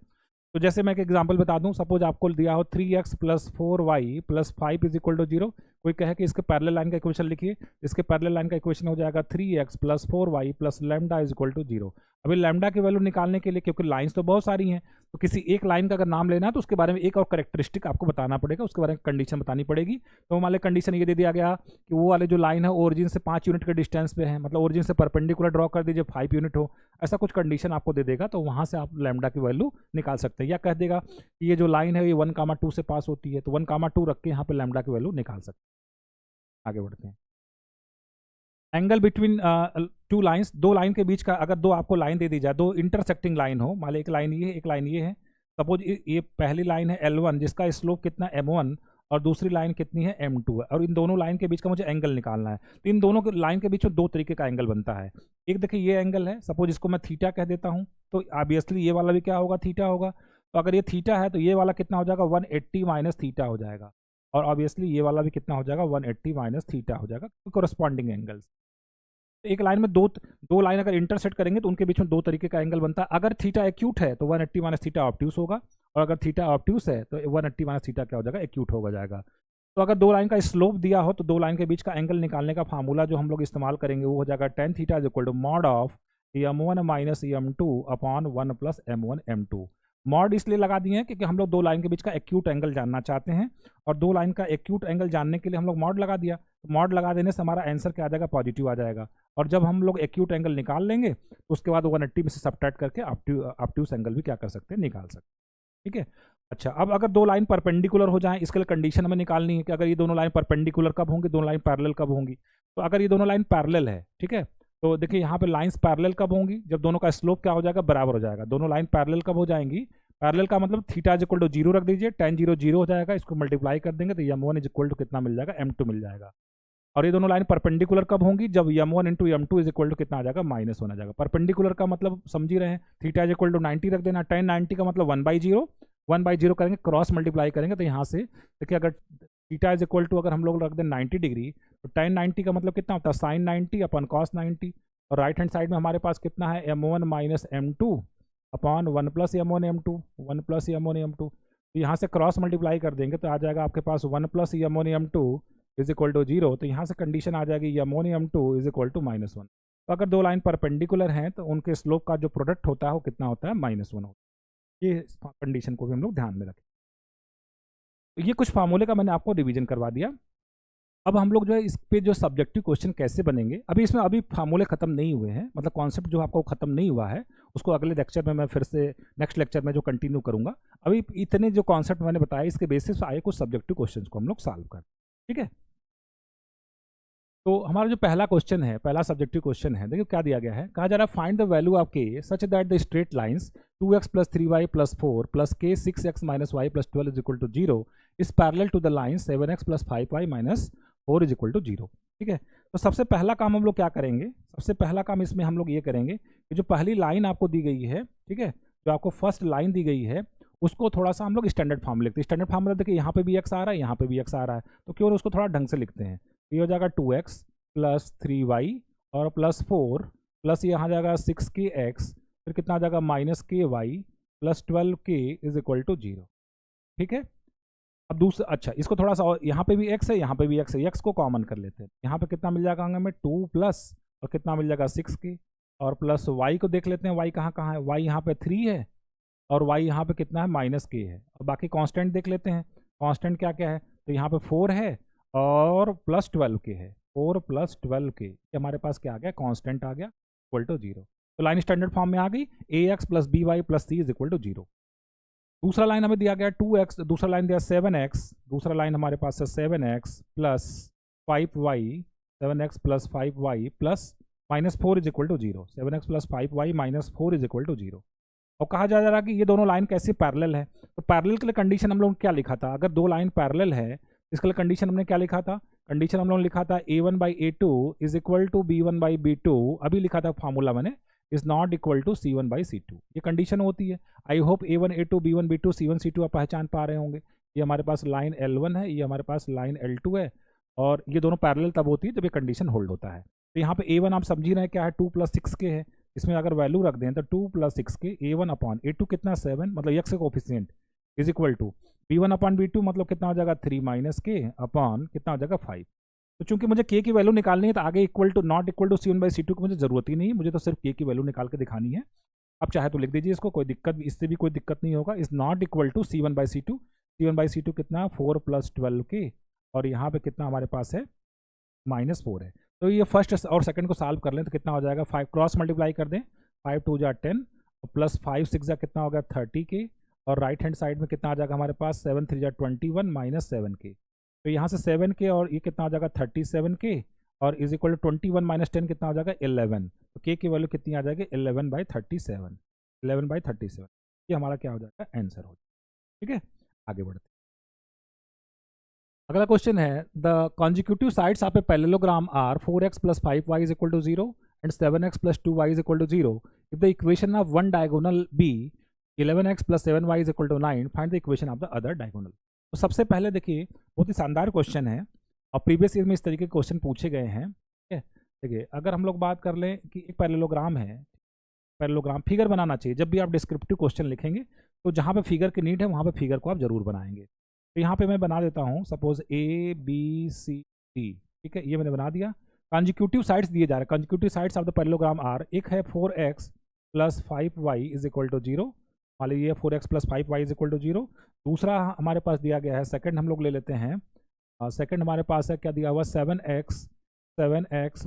तो जैसे मैं एक एग्जांपल बता दूं, सपोज आपको दिया हो 3x plus 4y plus 5 is equal to zero. कोई कहे कि इसके पैरेलल लाइन का इक्वेशन लिखिए, इसके पैरेलल लाइन का इक्वेशन हो जाएगा 3x plus 4y plus lambda is equal to zero. अभी लैम्डा की वैल्यू निकालने के लिए, क्योंकि लाइंस तो बहुत सारी हैं, तो किसी एक लाइन का अगर नाम लेना है तो उसके बारे में एक और करेक्टरिस्टिक आपको बताना पड़ेगा, उसके बारे में कंडीशन बतानी पड़ेगी। तो मान लीजिए कंडीशन ये दे दिया गया कि वो वाले जो लाइन है ओरिजिन से 5 यूनिट के डिस्टेंस पे है, मतलब ओरिजिन से परपेंडिकुलर ड्रॉ कर दीजिए 5 यूनिट हो, ऐसा कुछ कंडीशन आपको दे देगा, तो वहां से आप लैम्डा की वैल्यू निकाल सकते हैं। या कह देगा कि ये जो लाइन है ये 1,2 से पास होती है, तो 1,2 रख के यहाँ पे लैम्डा की वैल्यू निकाल सकते हैं। आगे बढ़ते हैं। एंगल बिटवीन टू लाइंस, दो लाइन के बीच का, अगर दो आपको लाइन दे दी जाए, दो इंटरसेक्टिंग लाइन हो, मान लो एक लाइन ये है, एक लाइन ये है। सपोज ये पहली लाइन है L1 जिसका स्लोप कितना M1, और दूसरी लाइन कितनी है M2 है, और इन दोनों लाइन के बीच का मुझे एंगल निकालना है। तो इन दोनों के लाइन के बीच में दो तरीके का एंगल बनता है। एक देखिए ये एंगल है, सपोज इसको मैं थीटा कह देता हूँ, तो ऑब्वियसली ये वाला भी क्या होगा, थीटा होगा। तो अगर ये थीटा है तो ये वाला कितना हो जाएगा, 180 माइनस थीटा हो जाएगा, और ऑब्वियसली ये वाला भी कितना हो जाएगा, 180 माइनस थीटा हो जाएगा, कोरस्पॉन्डिंग एंगल्स। एक लाइन में दो लाइन अगर इंटरसेक्ट करेंगे तो उनके बीच में दो तरीके का एंगल बनता है। अगर थीटा एक्यूट है तो 180 माइनस थीटा ऑब्ट्यूस होगा, और अगर थीटा ऑब्ट्यूस है तो 180 माइनस थीटा क्या हो जाएगा, एक्यूट हो जाएगा। तो अगर दो लाइन का स्लोप दिया हो तो दो लाइन के बीच का एंगल निकालने का फार्मूला जो हम लोग इस्तेमाल करेंगे वो हो जाएगा tan theta is equal to mod of m1 minus m2 upon 1 plus m1 m2। Mod इसलिए लगा दिए हैं क्योंकि हम लोग दो लाइन के बीच का एक्यूट एंगल जानना चाहते हैं, और दो लाइन का एक्यूट एंगल जानने के लिए हम लोग मॉड लगा दिया। मॉड लगा देने से हमारा आंसर क्या आ जाएगा, पॉजिटिव आ जाएगा। और जब हम लोग एक्यूट एंगल निकाल लेंगे तो उसके बाद 180 में से सब्ट्रैक्ट करके ऑब्ट्यूस एंगल भी क्या कर सकते हैं, निकाल सकते हैं। ठीक है। अच्छा, अब अगर दो लाइन परपेंडिकुलर हो जाएं, इसके लिए कंडीशन हमें निकालनी है कि अगर ये दोनों लाइन परपेंडिकुलर कब होंगी, दोनों लाइन पैरेलल कब होंगी। तो अगर ये दोनों लाइन पैरेलल है, ठीक है, तो देखिए यहाँ पे लाइंस पैरेलल कब होंगी, जब दोनों का स्लोप क्या हो जाएगा, बराबर हो जाएगा। दोनों लाइन पैरेलल कब हो जाएंगी, पैरेलल का मतलब theta is equal to zero रख दीजिए, tan जीरो जीरो हो जाएगा, इसको मल्टीप्लाई कर देंगे तो m1 इज इक्वल टू कितना मिल जाएगा, m2 मिल जाएगा। और ये दोनों लाइन परपेंडिकुलर कब होंगी, जब m1 into m2 is equal to कितना आ जाएगा, माइनस होना जाएगा। परपेंडिकुलर का मतलब समझ ही रहे हैं, थीटा इज इक्वल टू 90 रख देना, tan 90 का मतलब 1/0 करेंगे, क्रॉस मल्टीप्लाई करेंगे तो यहाँ से देखिए अगर थीटा इज इक्वल टू अगर हम लोग रख दें 90 डिग्री, तो tan 90 का मतलब कितना होता है, sin 90 अपन cos 90, और राइट हैंड साइड में हमारे पास कितना है, m1 minus m2 upon 1 plus m1 m2, 1 plus m1 m2। तो यहाँ से क्रॉस मल्टीप्लाई कर देंगे तो आ जाएगा आपके पास 1 plus m1 m2 is equal to zero. तो यहाँ से कंडीशन आ जाएगी m1 m2 is equal to -1। तो अगर दो लाइन परपेंडिकुलर हैं तो उनके स्लोप का जो प्रोडक्ट होता है वो कितना होता है, -1 होता है। ये कंडीशन को भी हम लोग ध्यान में रखें। तो ये कुछ फार्मूले का मैंने आपको रिवीजन करवा दिया। अब हम लोग जो है इस पे जो सब्जेक्टिव क्वेश्चन कैसे बनेंगे, अभी इसमें अभी फार्मूले खत्म नहीं हुए हैं, मतलब कॉन्सेप्ट जो आपको खत्म नहीं हुआ है उसको अगले लेक्चर में मैं फिर से नेक्स्ट लेक्चर में जो कंटिन्यू करूंगा। अभी इतने जो कॉन्सेप्ट मैंने बताया इसके बेसिस पे आए कुछ सब्जेक्टिव क्वेश्चन को हम लोग सॉल्व कर, ठीक है। तो हमारा जो पहला क्वेश्चन है, पहला सब्जेक्टिव क्वेश्चन है, देखिए क्या दिया गया है, कहा जा रहा है find the value of k such that the straight lines 2x plus 3y plus 4 plus k 6x minus y plus 12 is equal to 0 is parallel to the line 7x plus 5y minus 4 is equal to 0। ठीक है, तो सबसे पहला काम हम लोग क्या करेंगे, सबसे पहला काम इसमें हम लोग ये करेंगे कि जो पहली लाइन आपको दी गई है, ठीक है, जो आपको फर्स्ट लाइन दी गई है उसको थोड़ा सा हम लोग स्टैंडर्ड फॉर्म लिखते हैं। स्टैंडर्ड फॉर्म देखिए यहाँ पे भी x आ रहा है, यहाँ पे भी x आ रहा है, तो क्यों उसको थोड़ा ढंग से लिखते हैं। ये हो जाएगा 2x प्लस 3y और प्लस 4 प्लस यहाँ जाएगा 6kx, फिर कितना आ जाएगा minus ky plus 12k is equal to 0। ठीक है, अब दूसरा, अच्छा इसको थोड़ा सा, यहाँ पे भी x है, यहाँ पे भी x है, x को कॉमन कर लेते हैं। यहाँ पे कितना मिल जाएगा हमें 2 प्लस और कितना मिल जाएगा 6k, और प्लस y को देख लेते हैं, y कहाँ कहाँ है, y यहाँ पे 3 है और y यहाँ पे कितना है -k है। और बाकी कांस्टेंट देख लेते हैं, कांस्टेंट क्या क्या है, तो यहाँ पे 4 है और प्लस 12k है, 4 + 12k, ये हमारे पास क्या आ गया, कांस्टेंट आ गया इक्वल टू 0। तो लाइन स्टैंडर्ड फॉर्म में आ गई, ax + by + c is equal to 0। दूसरा लाइन हमें दिया गया 2x, दूसरा लाइन दिया 7x, दूसरा लाइन हमारे पास है 7x + 5y, 7x + 5y + -4 is equal to 0, 7x + 5y - 4 is equal to 0। और कहा जा रहा है कि ये दोनों लाइन कैसे पैरेलल है, तो पैरेलल के लिए कंडीशन हम लोग क्या लिखा था, अगर दो लाइन पैरेलल है इसके लिए कंडीशन हमने क्या लिखा था, कंडीशन हम लोग ने लिखा था a1/a2 is equal to b1/b2, अभी लिखा था फॉर्मूला मैंने, is not equal to c1/c2, ये कंडीशन होती है। I hope a1 a2 b1 b2 c1 c2 आप पहचान पा रहे होंगे। ये हमारे पास लाइन L1 है, ये हमारे पास लाइन L2 है, और ये दोनों पैरेलल तब होती है जब ये कंडीशन होल्ड होता है। तो यहाँ पे a1 आप समझ रहे हैं क्या है, 2 + 6k है, इसमें अगर वैल्यू रख दें तो 2 + 6k, a1/a2 कितना 7, मतलब x का coefficient is equal to b1/b2 मतलब कितना हो जाएगा 3 - k अपॉन कितना हो जाएगा 5। तो चूंकि मुझे k की वैल्यू निकालनी है तो आगे equal to not equal to c1/c2 की मुझे जरूरत ही नहीं है, मुझे तो सिर्फ k की वैल्यू निकाल के दिखानी है। आप चाहे तो लिख दीजिए इसको, कोई दिक्कत, इससे भी कोई दिक्कत नहीं होगा। Is not equal to c1/c2, c1/c2 कितना 4 + 12k, और यहाँ पे कितना हमारे पास है -4 है। तो ये फर्स्ट और सेकंड को सॉल्व कर लें तो कितना हो जाएगा, 5 क्रॉस मल्टीप्लाई कर दें, 5 2 जा 10 प्लस 5 6 जा कितना होगा 30k, और राइट हैंड साइड में कितना आ जाएगा हमारे पास 7 3 जा 21 - 7k। तो यहाँ से 7k और ये कितना हो जाएगा 37k, और इज इक्वल टू 21 - 10 कितना हो जाएगा 11। तो k की वैल्यू कितनी आ जाएगी 11/37, 11/37, ये हमारा क्या हो जाएगा आंसर हो जाएगा। ठीक है, आगे बढ़ते हैं। अगला क्वेश्चन है, the consecutive sides of a parallelogram are 4x + 5y is equal to 0 and 7x + 2y is equal to 0। If the equation of one diagonal be 11x + 7y is equal to 9, find the equation of the other diagonal. तो सबसे पहले देखिए, बहुत ही शानदार question है और previous year में इस तरीके के क्वेश्चन पूछे गए हैं। ठीक है, देखिए अगर हम लोग बात कर लें कि एक पैरेललोग्राम है, पैरेललोग्राम फिगर बनाना चाहिए, जब भी आप डिस्क्रिप्टिव क्वेश्चन लिखेंगे तो जहाँ पे फिगर की नीड है वहाँ पे फिगर को आप जरूर बनाएंगे। तो यहाँ पे मैं बना देता हूँ, सपोज ABCD, ठीक है, ये मैंने बना दिया। कॉन्जिक्यूटिव साइड्स दिए जा रहे हैं, consecutive sides of the parallelogram are, एक है 4x + 5y is equal to 0, मान लीजिए 4x + 5y is equal to 0। दूसरा हमारे पास दिया गया है, सेकंड हम लोग ले लेते हैं, सेकंड हमारे पास है क्या दिया हुआ 7x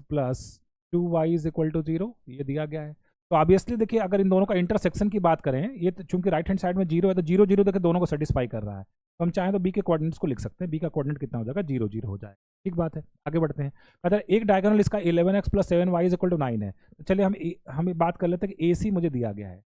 + 2y is equal to 0, ये दिया गया है। तो ऑब्वियसली देखिए अगर इन दोनों का इंटरसेक्शन की बात करें, ये चूंकि राइट हैंड साइड में 0 है तो 0 0 देखिए दोनों को सेटिस्फाई कर रहा है, तो हम चाहें तो बी के कोऑर्डिनेट्स को लिख सकते हैं, बी का कोऑर्डिनेट कितना हो जाएगा 0 0 हो जाएगा। ठीक बात है, आगे बढ़ते हैं। अगर एक डायगोनल इसका 11x + 7y is equal to 9 है, तो चलिए हम बात कर लेते हैं कि AC मुझे दिया गया है।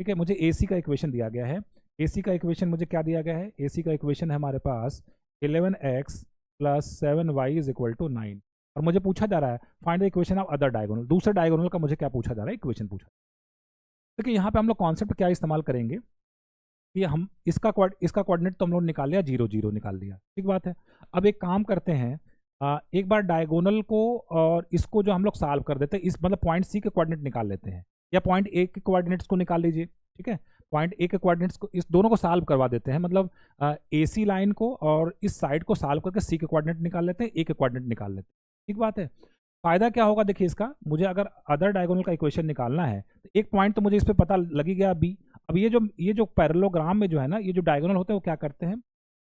ठीक है, मुझे AC का इक्वेशन दिया गया है। AC का इक्वेशन मुझे क्या दिया गया है, AC का इक्वेशन है हमारे पास 11x + 7y is equal to 9, और मुझे पूछा जा रहा है find the equation of other diagonal. दूसरे डायगोनल का मुझे क्या पूछा जा रहा है, इक्वेशन पूछा। देखिए यहाँ पे हम लोग कॉन्सेप्ट क्या इस्तेमाल करेंगे कि हम इसका कोऑर्डिनेट तो हम लोग निकाल लिया 0 0 निकाल दिया, ठीक बात है। अब एक काम करते हैं, एक बार डायगोनल को और इसको जो हम लोग सॉल्व कर देते हैं, इस मतलब पॉइंट सी के कोऑर्डिनेट निकाल लेते हैं, या पॉइंट ए के कोऑर्डिनेट्स को निकाल लीजिए। ठीक है, पॉइंट ए के कोऑर्डिनेट्स को, इस दोनों को सॉल्व करवा देते हैं, मतलब AC लाइन को और इस साइड को सॉल्व करके सी के कोऑर्डिनेट निकाल लेते हैं, ए के कोऑर्डिनेट निकाल लेते हैं। ठीक बात है। फायदा क्या होगा देखिए इसका, मुझे अगर अदर डायगोनल का इक्वेशन निकालना है तो एक पॉइंट तो मुझे इस पे पता लग ही गया बी। अब ये जो पैरेललोग्राम में जो है ना, ये जो डायगोनल होते हैं वो क्या करते हैं,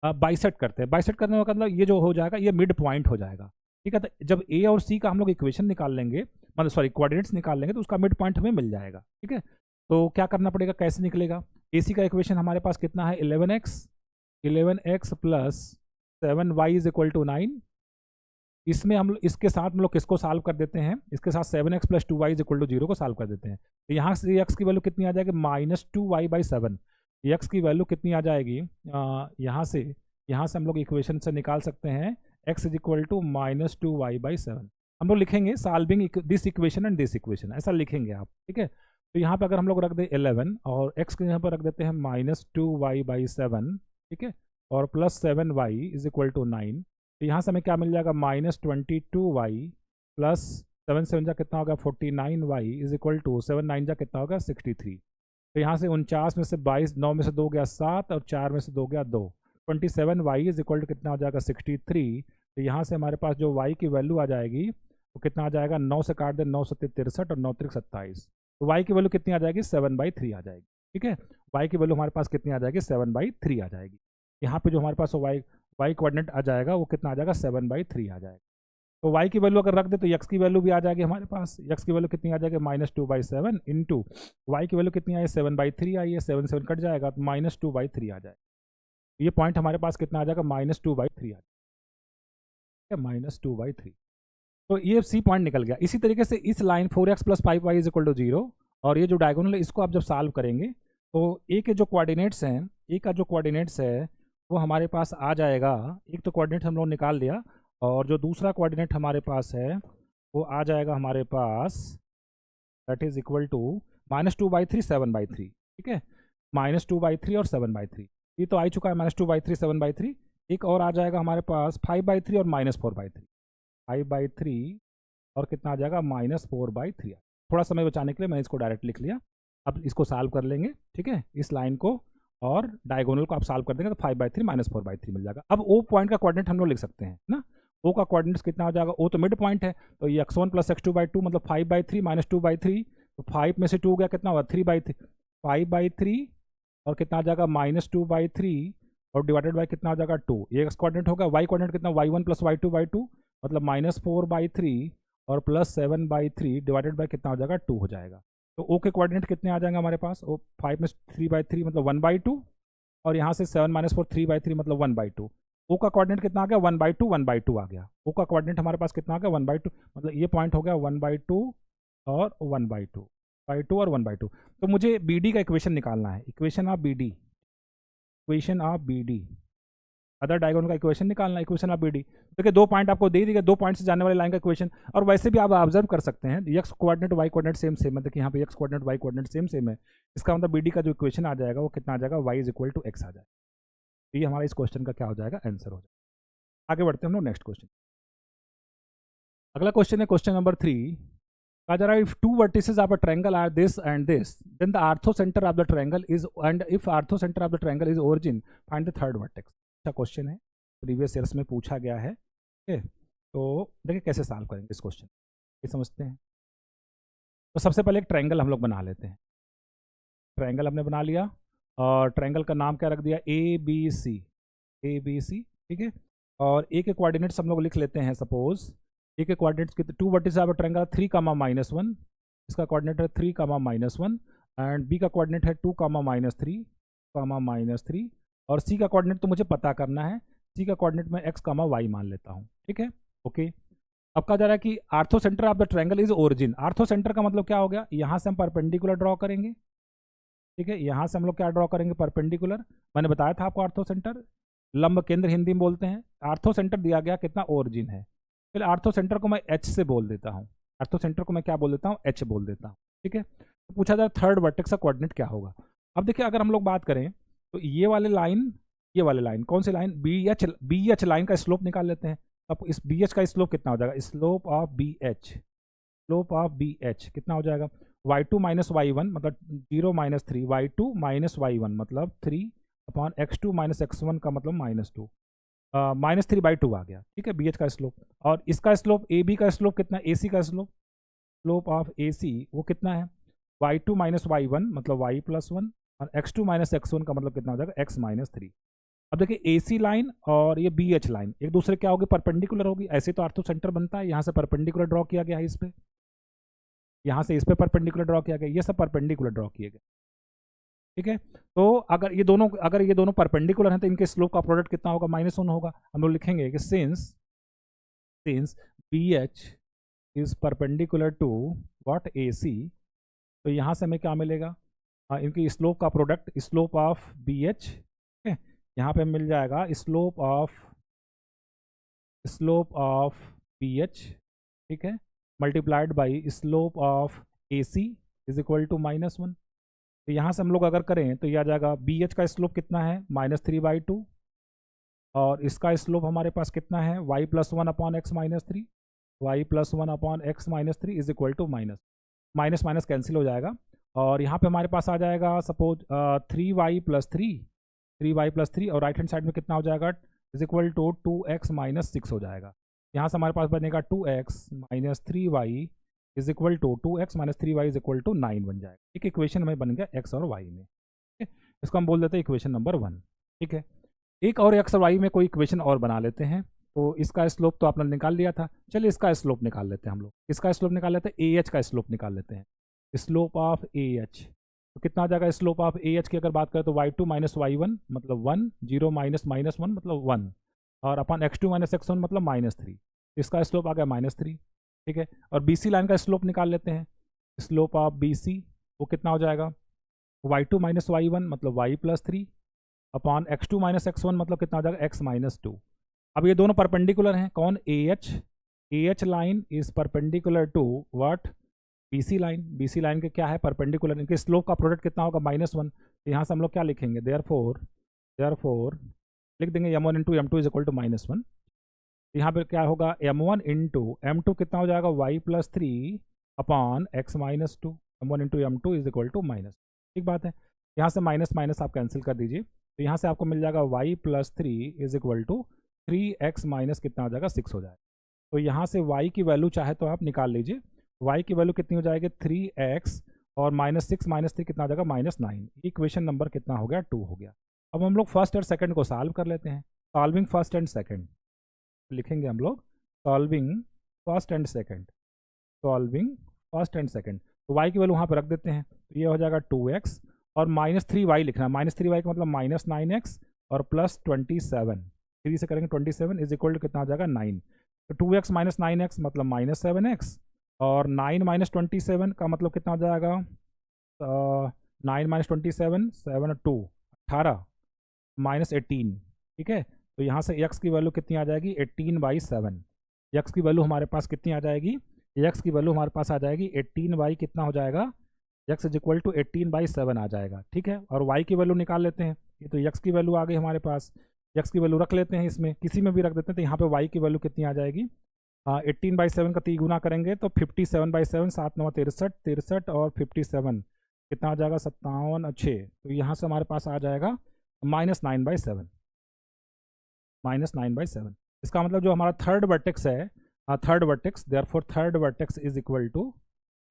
बाइसेक्ट करते हैं। बाइसेक्ट करने का मतलब ये जो हो जाएगा ये मिड पॉइंट हो जाएगा। ठीक है, तो जब ए और सी का हम लोग इक्वेशन निकाल लेंगे, मतलब सॉरी कोऑर्डिनेट्स निकाल लेंगे, तो उसका मिड पॉइंट हमें मिल जाएगा। ठीक है, तो क्या करना पड़ेगा, कैसे निकलेगा, AC का इक्वेशन हमारे पास कितना है 11x + 7y is equal to 9। इसमें हम इसके साथ हम लोग किसको सॉल्व कर देते हैं, इसके साथ 7x + 2y is equal to 0 को सॉल्व कर देते हैं। तो यहाँ से x की वैल्यू कितनी आ जाएगी -2y/7, x की वैल्यू कितनी आ जाएगी, यहाँ से हम लोग इक्वेशन से निकाल सकते हैं x is equal to -2y/7। हम लोग लिखेंगे solving this equation and this equation, ऐसा लिखेंगे आप। ठीक है, तो यहाँ पे अगर हम लोग रख दें 11 और x के यहाँ पर रख देते हैं -2y/7, ठीक है, और plus 7y is equal to 9, तो यहाँ से हमें क्या मिल जाएगा -22y प्लस 7 7 जा कितना होगा 49y इज इक्वल टू 7 9 जा कितना होगा 63। तो यहाँ से 49 में से 22, 9 में से 2 गया 7 और 4 में से 2 गया 2, 27y इज इक्वल टू कितना हो जाएगा 63। तो यहाँ से हमारे पास जो y की वैल्यू आ जाएगी तो कितना आ जाएगा, 9 से काट दे, 9 सत्ते 63 और 9 त्रिक 27, तो y की वैल्यू कितनी आ जाएगी, 7/3 आ जाएगी। ठीक है, y की वैल्यू हमारे पास कितनी आ जाएगी, 7/3 आ जाएगी। यहाँ पे जो हमारे पास y कोऑर्डिनेट आ जाएगा वो कितना आ जाएगा, 7/3 आ जाएगा। तो y की वैल्यू अगर रख दे तो x की वैल्यू भी आ जाएगी हमारे पास, x की वैल्यू कितनी आ जाएगी, -2/7 इंटू y की वैल्यू कितनी आई है, 7/3 आई है, 7 7 कट जाएगा तो -2/3 आ जाएगा। ये पॉइंट हमारे पास कितना आ जाएगा, -2/3 आ जाएगा, -2/3। तो ये सी पॉइंट निकल गया। इसी तरीके से इस लाइन 4x + 5y = 0 और ये जो डायगोनल है इसको आप जब सॉल्व करेंगे तो ए के जो कोऑर्डिनेट्स हैं, ए का जो कोऑर्डिनेट्स है वो हमारे पास आ जाएगा, एक तो कोऑर्डिनेट हम लोग निकाल दिया और जो दूसरा कोऑर्डिनेट हमारे पास है वो आ जाएगा हमारे पास, दैट इज इक्वल टू -2/3 7/3। ठीक है, -2/3 और 7/3, ये तो आ ही चुका है, -2/3 7/3। एक और आ जाएगा हमारे पास 5/3 और -4/3, 5/3 और कितना आ जाएगा, -4/3। थोड़ा समय बचाने के लिए मैंने इसको डायरेक्ट लिख लिया। अब इसको सॉल्व कर लेंगे। ठीक है, इस लाइन को और डायगोनल को आप सॉल्व कर देंगे तो 5/3 -4/3 मिल जाएगा। अब ओ पॉइंट का कोऑर्डिनेट हम लोग लिख सकते हैं ना, ओ का कोऑर्डिनेट्स कितना हो जाएगा, ओ तो मिड पॉइंट है, तो ये x1 + x2/2 मतलब 5/3 -2/3, तो 5 में से 2 गया कितना होगा, 3/3, 5/3 और कितना आ जाएगा, -2/3 और डिवाइडेड बाय कितना हो जाएगा, 2। ये x कोऑर्डिनेट होगा, y कोऑर्डिनेट कितना, y1 + y2/2 मतलब -4/3 और +7/3 डिवाइडेड बाय कितना हो जाएगा, 2 हो जाएगा। तो ओ के कोऑर्डिनेट कितने आ जाएंगे हमारे पास, ओ 5 में 3/3 मतलब 1/2 और यहाँ से 7 - 4 3/3 मतलब 1/2। ओ का कोऑर्डिनेट कितना आ गया, 1/2 1/2 आ गया। ओ का कोऑर्डिनेट हमारे पास कितना आ गया, 1/2 मतलब ये पॉइंट हो गया 1/2 और 1/2 और 1/2। तो मुझे बी डी का इक्वेशन निकालना है, equation of B D, other diagonal का इक्वेशन निकालना है, इक्वेशन ऑफ बी डी। देखिए 2 पॉइंट आपको दे दिए, 2 पॉइंट से जाने वाली लाइन का इक्वेशन, और वैसे भी आप ऑब्जर्व कर सकते हैं x coordinate y coordinate same है। देखिए यहाँ पे x coordinate y coordinate same है, इसका मतलब बी डी का जो इक्वेशन आ जाएगा वो कितना आ जाएगा, y = x आ जाएगा। ये हमारा इस क्वेश्चन का क्या हो जाएगा, आंसर हो जाएगा। आगे बढ़ते हैं हम लोग नेक्स्ट क्वेश्चन। अगला क्वेश्चन है क्वेश्चन नंबर 3। कहा जा रहा है, if 2 vertices of a triangle are this and this, then the orthocenter of the triangle is, and if orthocenter of the triangle is origin, find the third vertex। अच्छा question है, previous years में पूछा गया है। ठीक है, तो देखिए कैसे सॉल्व करेंगे इस क्वेश्चन, ये समझते हैं। तो सबसे पहले एक ट्रायंगल हम लोग बना लेते हैं। ट्रायंगल हमने बना लिया और ट्रायंगल का नाम क्या रख दिया, ABC। ठीक है, और ए के कोऑर्डिनेट्स हम लोग लिख लेते हैं। सपोज ए के कोऑर्डिनेट्स कितने, 2 वर्टिसेस ऑफ अ ट्रायंगल 3, -1, इसका कोऑर्डिनेट है 3, -1 एंड बी का कोऑर्डिनेट है 2, -3 और सी का कोऑर्डिनेट तो मुझे पता करना है, सी का कोऑर्डिनेट मैं x, y मान लेता हूँ। ठीक है, ओके। अब कहा जा रहा है कि orthocentre of the triangle is origin. Orthocentre का मतलब क्या हो गया, यहाँ से हम परपेंडिकुलर ड्रॉ करेंगे। ठीक है, यहाँ से हम लोग क्या ड्रॉ करेंगे, परपेंडिकुलर। मैंने बताया था आपको आर्थोसेंटर, लंब केंद्र हिंदी में बोलते हैं। आर्थोसेंटर दिया गया कितना, ओरिजिन है। फिर आर्थोसेंटर को मैं h से बोल देता हूँ, आर्थोसेंटर को मैं क्या बोल देता हूँ, h बोल देता हूँ। ठीक है, तो पूछा जाए थर्ड वर्टेक्स का कोऑर्डिनेट क्या होगा। अब देखिए अगर हम लोग बात करें तो ये वाले लाइन कौन सी लाइन, बी एच लाइन का स्लोप निकाल लेते हैं। अब इस बी एच का स्लोप कितना हो जाएगा, स्लोप ऑफ बी एच कितना हो जाएगा, y2 - y1 मतलब 0 - 3, y2 - y1 मतलब 3/x2 - x1 का मतलब -2, -3/2 आ गया। ठीक है, बी एच का स्लोप। और इसका स्लोप ए बी का स्लोप कितना, ए सी का स्लोप ऑफ ए सी वो कितना है, y2 - y1 मतलब y+1 और x2 - x1 का मतलब कितना हो जाएगा, x - 3। अब देखिए ए सी लाइन और ये बी एच लाइन एक दूसरे क्या होगी, परपेंडिकुलर होगी। ऐसे तो आर्थोसेंटर बनता है, यहाँ से परपेंडिकुलर ड्रॉ किया गया है, इस पे, यहाँ से इस पे परपेंडिकुलर ड्रॉ किया गया, ये सब परपेंडिकुलर ड्रॉ किए गए। ठीक है, तो अगर ये दोनों परपेंडिकुलर हैं तो इनके स्लोप का प्रोडक्ट कितना होगा, -1 होगा। हम लोग लिखेंगे कि since B H is perpendicular to what, A C, तो यहाँ से हमें क्या मिलेगा, इनकी स्लोप का product, slope of B H, यहाँ पे मिल जाएगा स्लोप ऑफ बी एच, ठीक है, multiplied by slope of A C is equal to -1। तो यहाँ से हम लोग अगर करें तो ये आ जाएगा, बी एच का स्लोप कितना है, -3/2 और इसका स्लोप हमारे पास कितना है, y+1/x - 3, y+1/x - 3 is equal to minus cancel हो जाएगा। और यहाँ पे हमारे पास आ जाएगा सपोज 3y+3 और राइट हैंड साइड में कितना हो जाएगा, इज इक्वल टू 2x - 6 हो जाएगा। यहाँ से हमारे पास बनेगा 2x minus 3y is equal to 2x minus 3y is equal to 9 बन जाएगा। एक इक्वेशन हमें बन गया x और y में, ठीक है। इसको हम बोल देते हैं इक्वेशन नंबर 1, ठीक है। एक और x और y में कोई इक्वेशन और बना लेते हैं। तो इसका स्लोप तो आपने निकाल लिया था, चलिए इसका स्लोप निकाल लेते हैं हम लोग। इसका स्लोप निकाल लेते हैं, AH का स्लोप निकाल लेते हैं। स्लोप ऑफ AH तो कितना आ जाएगा? स्लोप ऑफ AH की अगर बात करें तो y2 माइनस y1 मतलब 1, 0 माइनस माइनस 1 मतलब 1, और अपन x2 माइनस x1 मतलब -3। इसका स्लोप आ गया -3, ठीक है। और BC लाइन का स्लोप निकाल लेते हैं। स्लोप ऑफ BC वो कितना हो जाएगा? y2 माइनस y1 मतलब y plus 3 upon x2 minus x1 मतलब कितना हो जाएगा? x minus 2। अब ये दोनों परपेंडिकुलर हैं। कौन? AH line is perpendicular to what? BC line. BC line के क्या है? परपेंडिकुलर। इनके स्लोप का प्रोडक्ट कितना होगा? -1। तो यहाँ से हम लोग क्या लिखेंगे? देयरफॉर लिख देंगे m1 into m2 is equal to -1। यहाँ पर क्या होगा? m1 इंटू m2 कितना हो जाएगा? y plus 3 upon x minus 2। m1 into m2 is equal to minus, ठीक बात है। यहाँ से माइनस माइनस आप कैंसिल कर दीजिए, तो यहाँ से आपको मिल जाएगा y plus 3 is equal to 3x minus कितना हो जाएगा? 6 हो जाएगा। तो यहाँ से y की वैल्यू चाहे तो आप निकाल लीजिए। y की वैल्यू कितनी हो जाएगी? 3x और -6 माइनस 3 कितना हो जाएगा? -9। इक्वेशन नंबर कितना हो गया? 2 हो गया। अब हम लोग फर्स्ट और सेकंड को सॉल्व कर लेते हैं। सॉल्विंग फर्स्ट एंड सेकंड लिखेंगे हम लोग। Solving first and second, solving first and second. तो y की वैल्यू वहाँ पर रख देते हैं, तो ये हो जाएगा 2x और -3y लिखना है। -3y का मतलब -9x और प्लस 27, 3 से करेंगे 27 इज इक्वल टू कितना हो जाएगा? 9। तो 2x माइनस 9x मतलब -7x और 9 माइनस 27 का मतलब कितना हो जाएगा? 9 माइनस 27 7 और 2 18 -18, ठीक है। तो यहाँ से x की वैल्यू कितनी आ जाएगी? 18/7। x की वैल्यू हमारे पास कितनी आ जाएगी? x की वैल्यू हमारे पास आ जाएगी 18 कितना हो जाएगा? x इज इक्वल टू 18/7 आ जाएगा, ठीक है। और y की वैल्यू निकाल लेते हैं। ये तो x की वैल्यू आ गई हमारे पास, x की वैल्यू रख लेते हैं, इसमें किसी में भी रख देते हैं। तो यहाँ पे y की वैल्यू कितनी आ जाएगी? 18/7 का 3 गुना करेंगे तो 57/7, 7 9 63, 63 और 57 कितना आ जाएगा? 57 और 6। तो यहाँ से हमारे पास आ जाएगा -9/7, -9/7। इसका मतलब जो हमारा थर्ड वर्टेक्स है, third vertex, therefore third vertex is equal to,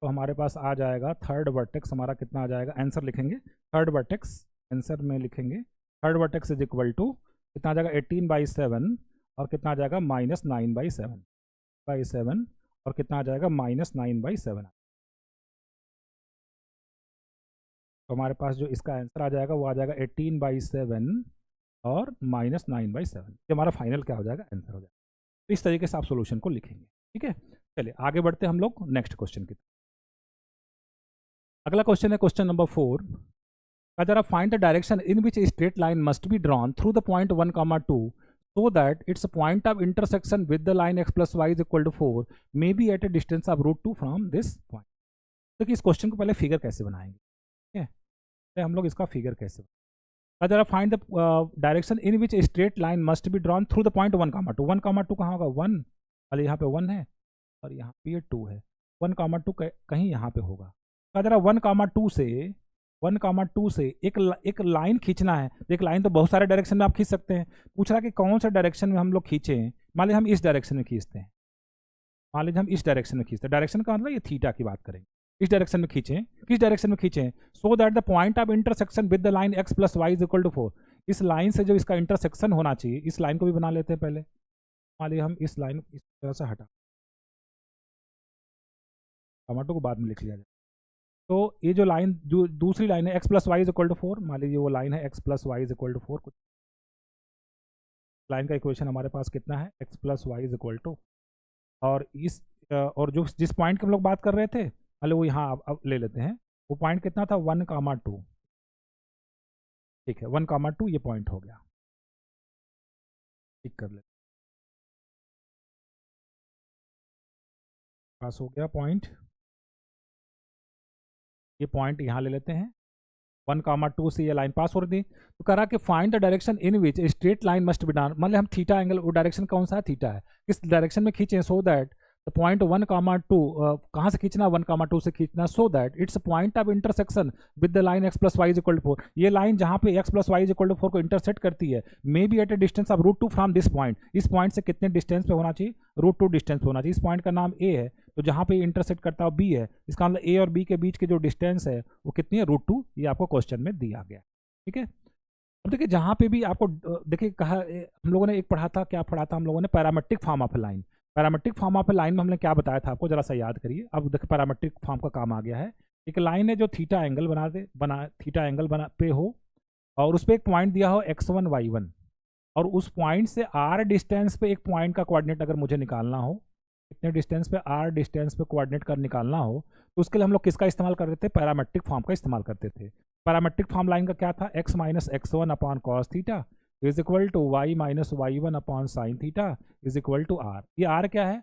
तो हमारे पास आ जाएगा थर्ड वर्टेक्स हमारा कितना आ जाएगा? आंसर लिखेंगे थर्ड वर्टेक्स, आंसर में लिखेंगे third vertex is equal to कितना आ जाएगा? 18/7 और कितना आ जाएगा? -9/7 और कितना आ जाएगा? -9/7। तो हमारे पास जो इसका आंसर आ जाएगा वो आ जाएगा 18/7 और -9/7। ये हमारा फाइनल क्या हो जाएगा? आंसर हो जाएगा। तो इस तरीके से आप सॉल्यूशन को लिखेंगे, ठीक है। चलिए आगे बढ़ते हैं हम लोग नेक्स्ट क्वेश्चन की। अगला क्वेश्चन है क्वेश्चन नंबर 4। जरा find the direction in which straight line must be drawn through the point 1,2 so that its point of intersection with the line x plus y is equal to 4 may be at a distance of √2 from this point। तो कि इस question को पहले figure कैसे बनाएंगे, ठीक है। तो हम लोग इसका फिगर कैसे, जरा find the direction in which straight line must be drawn through the point 1,2। 1,2 कहाँ होगा? 1 वाले यहाँ पे 1 है और यहाँ पे ये 2 है। 1,2 कहीं यहाँ पे होगा। जरा 1,2 से एक लाइन खींचना है। एक लाइन तो बहुत सारे डायरेक्शन में आप खींच सकते हैं। पूछ रहा कि कौन सा डायरेक्शन में हम लोग खींचें। मान लीजिए हम इस डायरेक्शन में खींचते हैं, मान लीजिए हम इस डायरेक्शन में खींचते हैं। डायरेक्शन का मतलब ये थीटा की बात करेंगे। इस डायरेक्शन में खींचें, किस डायरेक्शन में खींचें? So that the point of intersection with the line x plus y is equal to 4। इस लाइन से जो इसका इंटरसेक्शन होना चाहिए, इस लाइन को भी बना लेते हैं पहले। मान लीजिए हम इस लाइन इस तरह से हटा, टमाटो को बाद में लिख लिया जाए। तो ये जो लाइन जो दूसरी लाइन है x plus y is equal to 4, मान लीजिए वो लाइन है x plus y is equal to 4। कुछ लाइन का इक्वेशन हमारे पास कितना है? x plus y is equal to, और इस और जो जिस पॉइंट की हम लोग बात कर रहे थे, मान लो वो यहाँ अब ले लेते हैं। वो पॉइंट कितना था? 1,2, ठीक है। 1,2 ये पॉइंट हो गया, ठीक कर ले, पास हो गया पॉइंट। ये पॉइंट यहाँ ले लेते हैं। 1,2 से ये लाइन पास हो रही थी। तो कह रहा कि find the direction in which straight line must be done. मतलब हम थीटा एंगल, वो डायरेक्शन कौन सा है? थीटा है। किस डायरेक्शन में खींचें? सो दैट पॉइंट 1,2 कहाँ से खींचना, 1,2 से खींचना, so that its point of intersection with the line x plus y is equal to 4। ये लाइन जहाँ पे x plus y is equal to 4 को इंटरसेक्ट करती है, may be at a distance of √2 from this point. इस point से कितने distance पे होना चाहिए, √2 डिस्टेंस पे होना चाहिए। इस पॉइंट का नाम a है, तो जहाँ पे इंटरसेक्ट करता है b है, इसका मतलब a और b के बीच के जो डिस्टेंस है वो कितनी है, √2। ये आपको क्वेश्चन में दिया गया, ठीक है। अब देखिए जहाँ पे भी आपको देखिए कहा, हम लोगों ने एक पढ़ा था, क्या पढ़ा था हम लोगों ने, parametric form of a line. Parametric form of a line में हमने क्या बताया था आपको, जरा सा याद करिए। अब देखिए पैरामेट्रिक फॉर्म का काम आ गया है। एक लाइन है जो थीटा एंगल थीटा एंगल बना पे हो, और उस पर एक पॉइंट दिया हो x1 y1, और उस पॉइंट से r डिस्टेंस पे एक पॉइंट का कोऑर्डिनेट अगर मुझे निकालना हो, कितने डिस्टेंस पे, r डिस्टेंस पे कोऑर्डिनेट कर निकालना हो, तो उसके लिए हम लोग किसका इस्तेमाल करते थे, पैरामेट्रिक फॉर्म का इस्तेमाल करते थे। पैरामेट्रिक फॉर्म लाइन का क्या था, x minus x1 upon cos theta is equal to y minus y1 upon sine theta is equal to r। ये r क्या है,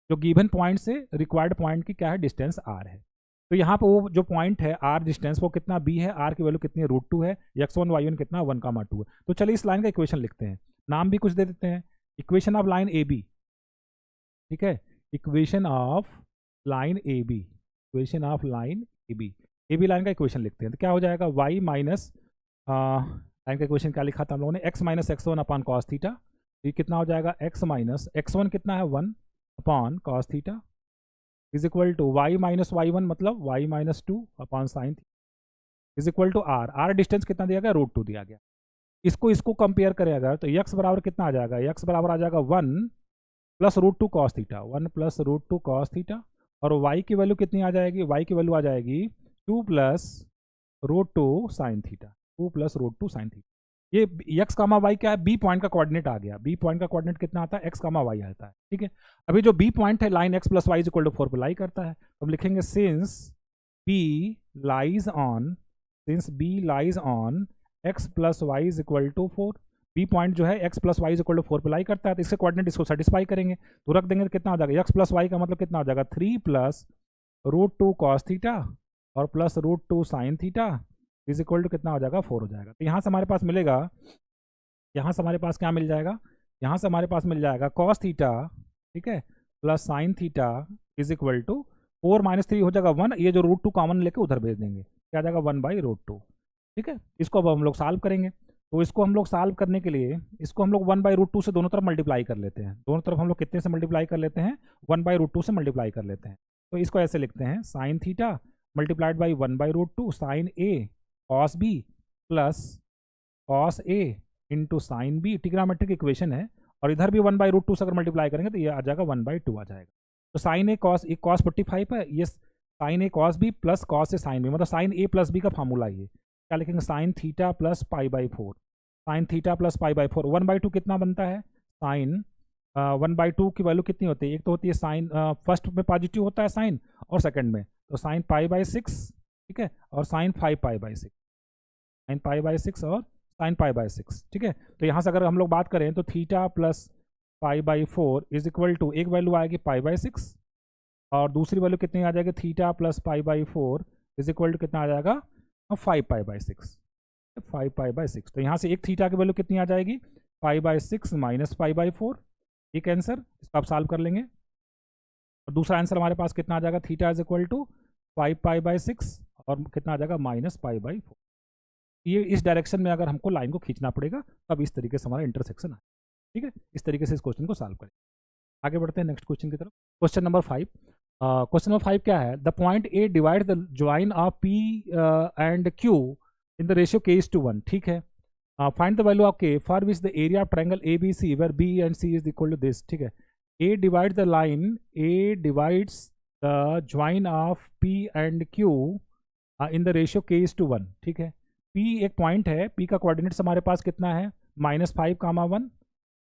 जो गिवन पॉइंट से रिक्वायर्ड पॉइंट की क्या है, डिस्टेंस r है। तो यहाँ पे वो जो पॉइंट है r डिस्टेंस, वो कितना b है, r की वैल्यू कितनी है, √2 है, x1 y1 कितना 1,2 है। तो चलिए इस लाइन का इक्वेशन लिखते हैं, नाम भी कुछ दे देते हैं, equation of line A B, ठीक है, equation of line A B, equation of line A B line का इक्वेशन लिखते हैं। तो क्या हो जाएगा, y माइनस लाइन का इक्वेशन क्या लिखा था हम लोगों ने, x minus x1 upon cos theta, ये कितना हो जाएगा, x माइनस x1 कितना है 1 upon cos theta is equal to y minus y1 मतलब y minus 2 upon sine is equal to r distance कितना दिया गया, √2 दिया गया। इसको कंपेयर करें अगर, तो x बराबर कितना आ जाएगा, x बराबर आ जाएगा 1 plus √2 cos theta, 1 plus √2 cos theta, और y की वैल्यू कितनी आ जाएगी, y की वैल्यू आ जाएगी 2 plus √2 sine theta, 2 plus √2 sine theta. ये x कामा y क्या है, b पॉइंट का कोऑर्डिनेट आ गया। b पॉइंट का कोऑर्डिनेट कितना आता है, x कामा y आता है, ठीक है। अभी जो b पॉइंट है line x plus y is equal to 4 पर लाई करता है, तो हम लिखेंगे since b lies on x plus y is equal to 4। b point जो है x plus y is equal to 4 पर लाई करता है, तो इसके कोऑर्डिनेट इसको सेटिस्फाई करेंगे, तो रख देंगे तो कितना हो जाएगा, x प्लस वाई का मतलब कितना हो जाएगा, 3 प्लस √2 कॉस थीटा और plus √2 sine theta is equal to कितना हो जाएगा, 4 हो जाएगा। तो यहाँ से हमारे पास मिलेगा, यहाँ से हमारे पास क्या मिल जाएगा, यहाँ से हमारे पास मिल जाएगा कॉस थीटा, ठीक है, plus sine theta is equal to 4 minus 3 हो जाएगा 1, ये जो √2 कॉमन लेके उधर भेज देंगे, क्या आ जाएगा 1/√2, ठीक है। इसको अब हम लोग सॉल्व करेंगे, तो इसको हम लोग सॉल्व करने के लिए इसको हम लोग 1/√2 से दोनों तरफ मल्टीप्लाई कर लेते हैं। दोनों तरफ हम लोग कितने से मल्टीप्लाई कर लेते हैं, 1/√2 से मल्टीप्लाई कर लेते हैं। तो इसको ऐसे लिखते हैं, sine theta multiplied by 1/√2 sine A cos B plus cos A into sine B, trigonometric equation है, और इधर भी 1/√2 से अगर मल्टीप्लाई करेंगे तो ये आ जाएगा 1/2 आ जाएगा। तो साइन ए कॉस 45 है, ये sine A cos B plus cos A sine B, मतलब साइन ए प्लस बी का फार्मूला ये क्या लिखेंगे, sine theta plus π/4, sine theta plus π/4, 1/2 कितना बनता है, साइन 1/2 की वैल्यू कितनी होती है, एक तो होती है साइन फर्स्ट में पॉजिटिव होता है साइन, और सेकंड में तो साइन π/6, ठीक है, और साइन 5π/6, साइन π/6 और साइन π/6, ठीक है। तो यहाँ से अगर हम लोग बात करें तो theta plus π/4 is equal to, एक वैल्यू आएगी π/6 और दूसरी वैल्यू कितनी आ जाएगी, theta plus π/4 is equal to कितना आ जाएगा, 5π/6, 5π/6। तो यहाँ से एक थीटा की वैल्यू कितनी आ जाएगी, π/6 माइनस π/4, एक आंसर, इसको आप सॉल्व कर लेंगे। और दूसरा आंसर हमारे पास कितना आ जाएगा, थीटा इज इक्वल टू 5π/6 और कितना आ जाएगा, माइनस π/4। ये इस डायरेक्शन में अगर हमको लाइन को खींचना पड़ेगा तब इस तरीके से हमारा इंटरसेक्शन आए, ठीक है। इस तरीके से इस क्वेश्चन को सॉल्व करें। आगे बढ़ते हैं नेक्स्ट क्वेश्चन की तरफ। क्वेश्चन नंबर 5, क्वेश्चन नंबर 5 क्या है, the point A divide the join of P and Q in the ratio k:1, ठीक है। Find the value of k for which the area of triangle A B C where B and C is equal to this, ठीक है। A divide the line, A divides the join of P and Q in the ratio k:1, ठीक है। P एक point है, P का coordinates हमारे पास कितना है, -5,1,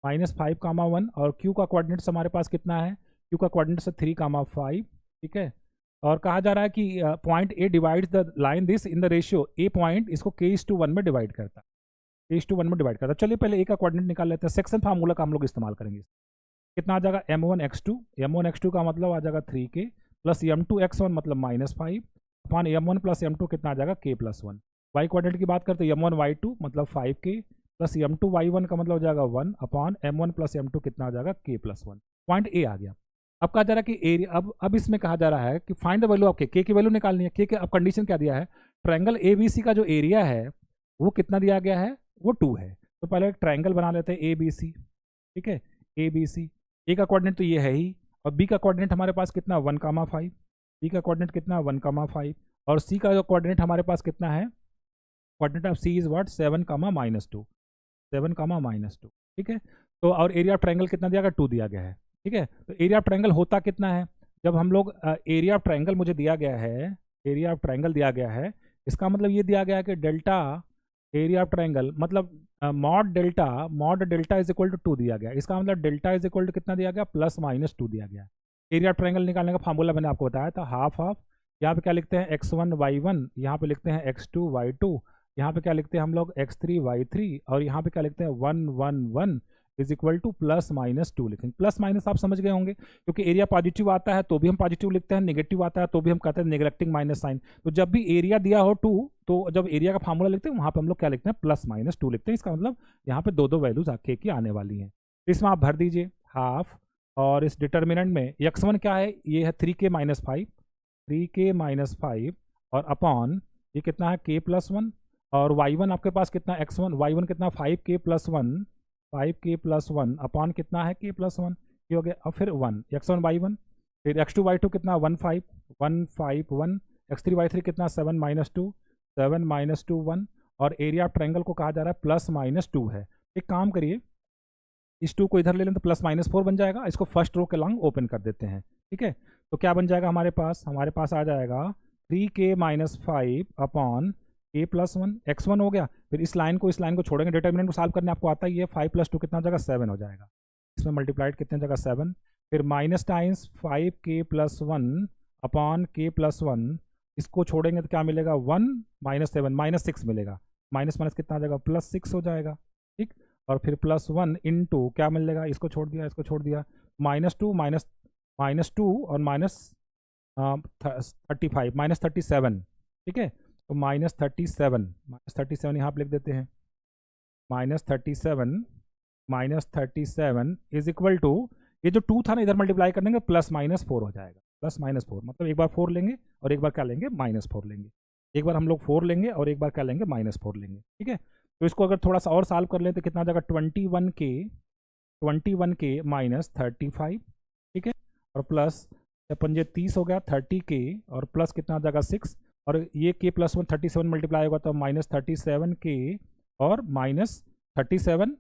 -5,1, और Q का कोऑर्डिनेट्स हमारे पास कितना है, Q का कोऑर्डिनेट्स है 3,5, ठीक है। और कहा जा रहा है कि point A divides the line this in the ratio, A point इसको k:1 में डिवाइड करता है, k:1 में डिवाइड करता है। चलिए पहले A का कोऑर्डिनेट निकाल लेते हैं, सेक्शन फार्मूला का हम लोग इस्तेमाल करेंगे। कितना आ जाएगा, m1x2 का मतलब आ जाएगा 3k प्लस m2x1 मतलब -5 अपॉन m1 प्लस m2 कितना आ जाएगा, k+1। y कोऑर्डिनेट की बात करते हैं, m1 y2 मतलब 5k प्लस m2 y1 का मतलब हो जाएगा 1 अपॉन m1 प्लस m2 कितना आ जाएगा, k+1। पॉइंट ए आ गया। अब कहा जा रहा है कि एरिया, अब इसमें कहा जा रहा है कि फाइंड द वैल्यू ऑफ के की वैल्यू निकालनी है। के अब कंडीशन क्या दिया है, ट्रायंगल ए बी सी का जो एरिया है वो कितना दिया गया है, वो 2 है। तो पहले एक ट्रायंगल बना लेते हैं ए बी सी, ठीक है, ए बी सी। ए का कोऑर्डिनेट तो ये है ही, और बी का कोऑर्डिनेट हमारे पास कितना 1,5, बी का कोऑर्डिनेट कितना 1,5, और सी का जो कोऑर्डिनेट हमारे पास कितना है, coordinate of C is what 7,-2, 7,-2, ठीक है। तो और एरिया ऑफ ट्रायंगल कितना दिया गया, 2 दिया गया है, ठीक है। तो एरिया ऑफ ट्रायंगल होता कितना है, जब हम लोग एरिया ऑफ ट्रायंगल मुझे दिया गया है, एरिया ऑफ ट्रायंगल दिया गया है, इसका मतलब ये दिया गया है कि डेल्टा एरिया ऑफ ट्रायंगल मतलब mod delta is equal to 2 दिया गया। इसका मतलब डेल्टा इज इक्वल टू कितना दिया गया, +-2 दिया गया। एरिया ऑफ ट्रायंगल निकालने का फार्मूला मैंने आपको बताया था, हाफ ऑफ, यहाँ पे क्या लिखते हैं x1 y1, यहाँ पे लिखते हैं x2 y2, यहाँ पे क्या लिखते हैं हम लोग x3 y3, और यहाँ पे क्या लिखते हैं 1 1 1 इज इक्वल टू +-2 लिखेंगे। प्लस माइनस आप समझ गए होंगे, क्योंकि एरिया पॉजिटिव आता है तो भी हम पॉजिटिव लिखते हैं, नेगेटिव आता है तो भी हम कहते हैं नेगलेक्टिंग माइनस साइन। तो जब भी एरिया दिया हो 2, तो जब एरिया का फार्मूला लिखते हैं वहाँ पे हम लोग क्या लिखते हैं, +-2 लिखते हैं। इसका मतलब यहाँ पे दो वैल्यूज के की आने वाली हैं। इसमें आप भर दीजिए हाफ, और इस डिटर्मिनेंट में x1 क्या है, ये है 3k-5, 3k-5, और अपॉन ये कितना है k+1, और y1 आपके पास कितना x1 y1 कितना 5k+1, 5k+1 अपॉन कितना है k+1, ये हो गया। और फिर 1 x1 y1, फिर x2 y2 कितना 1 5 1 5 1, x3 y3 कितना 7-2 7-2 1, और एरिया ऑफ ट्रायंगल को कहा जा रहा है +-2 है। एक काम करिए, इस 2 को इधर ले लें तो +-4 बन जाएगा। इसको फर्स्ट रो के लॉन्ग ओपन कर देते हैं, ठीक है। तो क्या बन जाएगा हमारे पास आ जाएगा 3k-5 अपॉन k+1, x1 हो गया। फिर इस लाइन को छोड़ेंगे, डिटर्मिनेंट को सॉल्व करने आपको आता ही है, 5+2 कितना हो जाएगा 7 हो जाएगा। इसमें मल्टीप्लाइड कितने जगह 7, फिर minus times 5k+1 upon k+1, इसको छोड़ेंगे तो क्या मिलेगा 1 -7 -6 मिलेगा, माइनस माइनस कितना आ जाएगा +6 हो जाएगा, ठीक। और फिर +1 इंटू क्या मिलेगा, इसको छोड़ दिया -2 और -35 -37, ठीक है। तो -37 यहाँ पे लिख देते हैं, -37 इज इक्वल टू, ये जो 2 था ना इधर मल्टीप्लाई कर देंगे +-4 हो जाएगा, +-4 मतलब एक बार 4 लेंगे और एक बार क्या लेंगे -4 लेंगे, एक बार हम लोग 4 लेंगे और एक बार क्या लेंगे -4 लेंगे, ठीक है। तो इसको अगर थोड़ा सा और सॉल्व कर लें तो कितना आ जाएगा 21k -35, ठीक है, और प्लस 30 हो गया 30k, और प्लस कितना आ जाएगा 6, और ये k+1 37 मल्टीप्लाई होगा तो -37k और -37,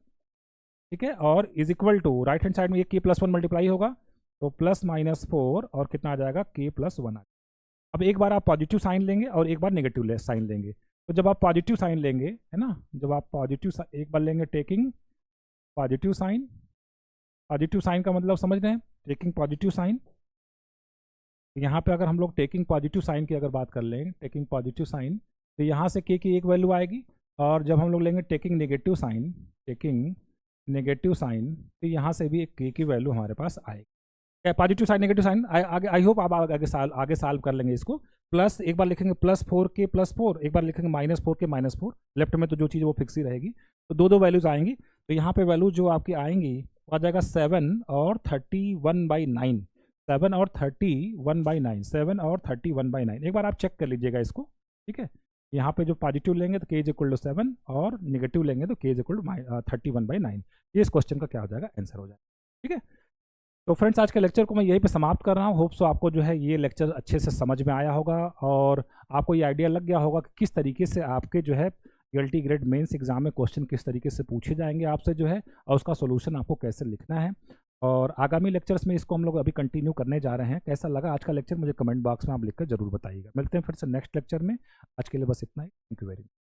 ठीक है, और is equal to right hand side में ये k+1 मल्टीप्लाई होगा तो +-4 और कितना आ जाएगा k+1 आ। अब एक बार आप पॉजिटिव साइन लेंगे और एक बार नेगेटिव साइन लेंगे। तो जब आप पॉजिटिव साइन लेंगे, है ना, जब आप पॉजिटिव एक बार लेंगे टेकिंग पॉजिटिव साइन का मतलब समझ रहे हैं, टेकिंग पॉजिटिव साइन। यहाँ पे अगर हम लोग टेकिंग पॉजिटिव साइन की अगर बात कर लें, टेकिंग पॉजिटिव साइन, तो यहाँ से के की एक वैल्यू आएगी, और जब हम लोग लेंगे टेकिंग नेगेटिव साइन, तो यहाँ से भी एक के की वैल्यू हमारे पास आएगी। पॉजिटिव साइन नेगेटिव साइन आगे, आई होप आप आगे सॉल्व कर लेंगे इसको। प्लस एक बार लिखेंगे +4k +4, एक बार लिखेंगे -4k -4, लेफ्ट में तो जो चीज़ वो फिक्स ही रहेगी, तो दो वैल्यूज आएंगी। तो यहाँ पे वैल्यू जो आपकी आएंगी वो आ जाएगा 7 और 31/9, 7 और 31/9, 7 और 31/9। एक बार आप चेक कर लीजिएगा इसको, ठीक है। यहाँ पे जो पॉजिटिव लेंगे तो k = 7 और नेगेटिव लेंगे तो k = 31/9। ये इस क्वेश्चन का क्या हो जाएगा, आंसर हो जाएगा, ठीक है। तो फ्रेंड्स आज के लेक्चर को मैं यहीं पे समाप्त कर रहा हूँ। होप सो आपको जो है ये लेक्चर अच्छे से समझ में आया होगा और आपको ये आइडिया लग गया होगा कि किस तरीके से आपके जो है यूएलटी ग्रेड मेंस एग्जाम में क्वेश्चन किस तरीके से पूछे जाएंगे आपसे जो है, और उसका सोल्यूशन आपको कैसे लिखना है। और आगामी लेक्चर्स में इसको हम लोग अभी कंटिन्यू करने जा रहे हैं। कैसा लगा आज का लेक्चर मुझे कमेंट बॉक्स में आप लिखकर जरूर बताइएगा। मिलते हैं फिर से नेक्स्ट लेक्चर में। आज के लिए बस इतना ही। Thank you very much.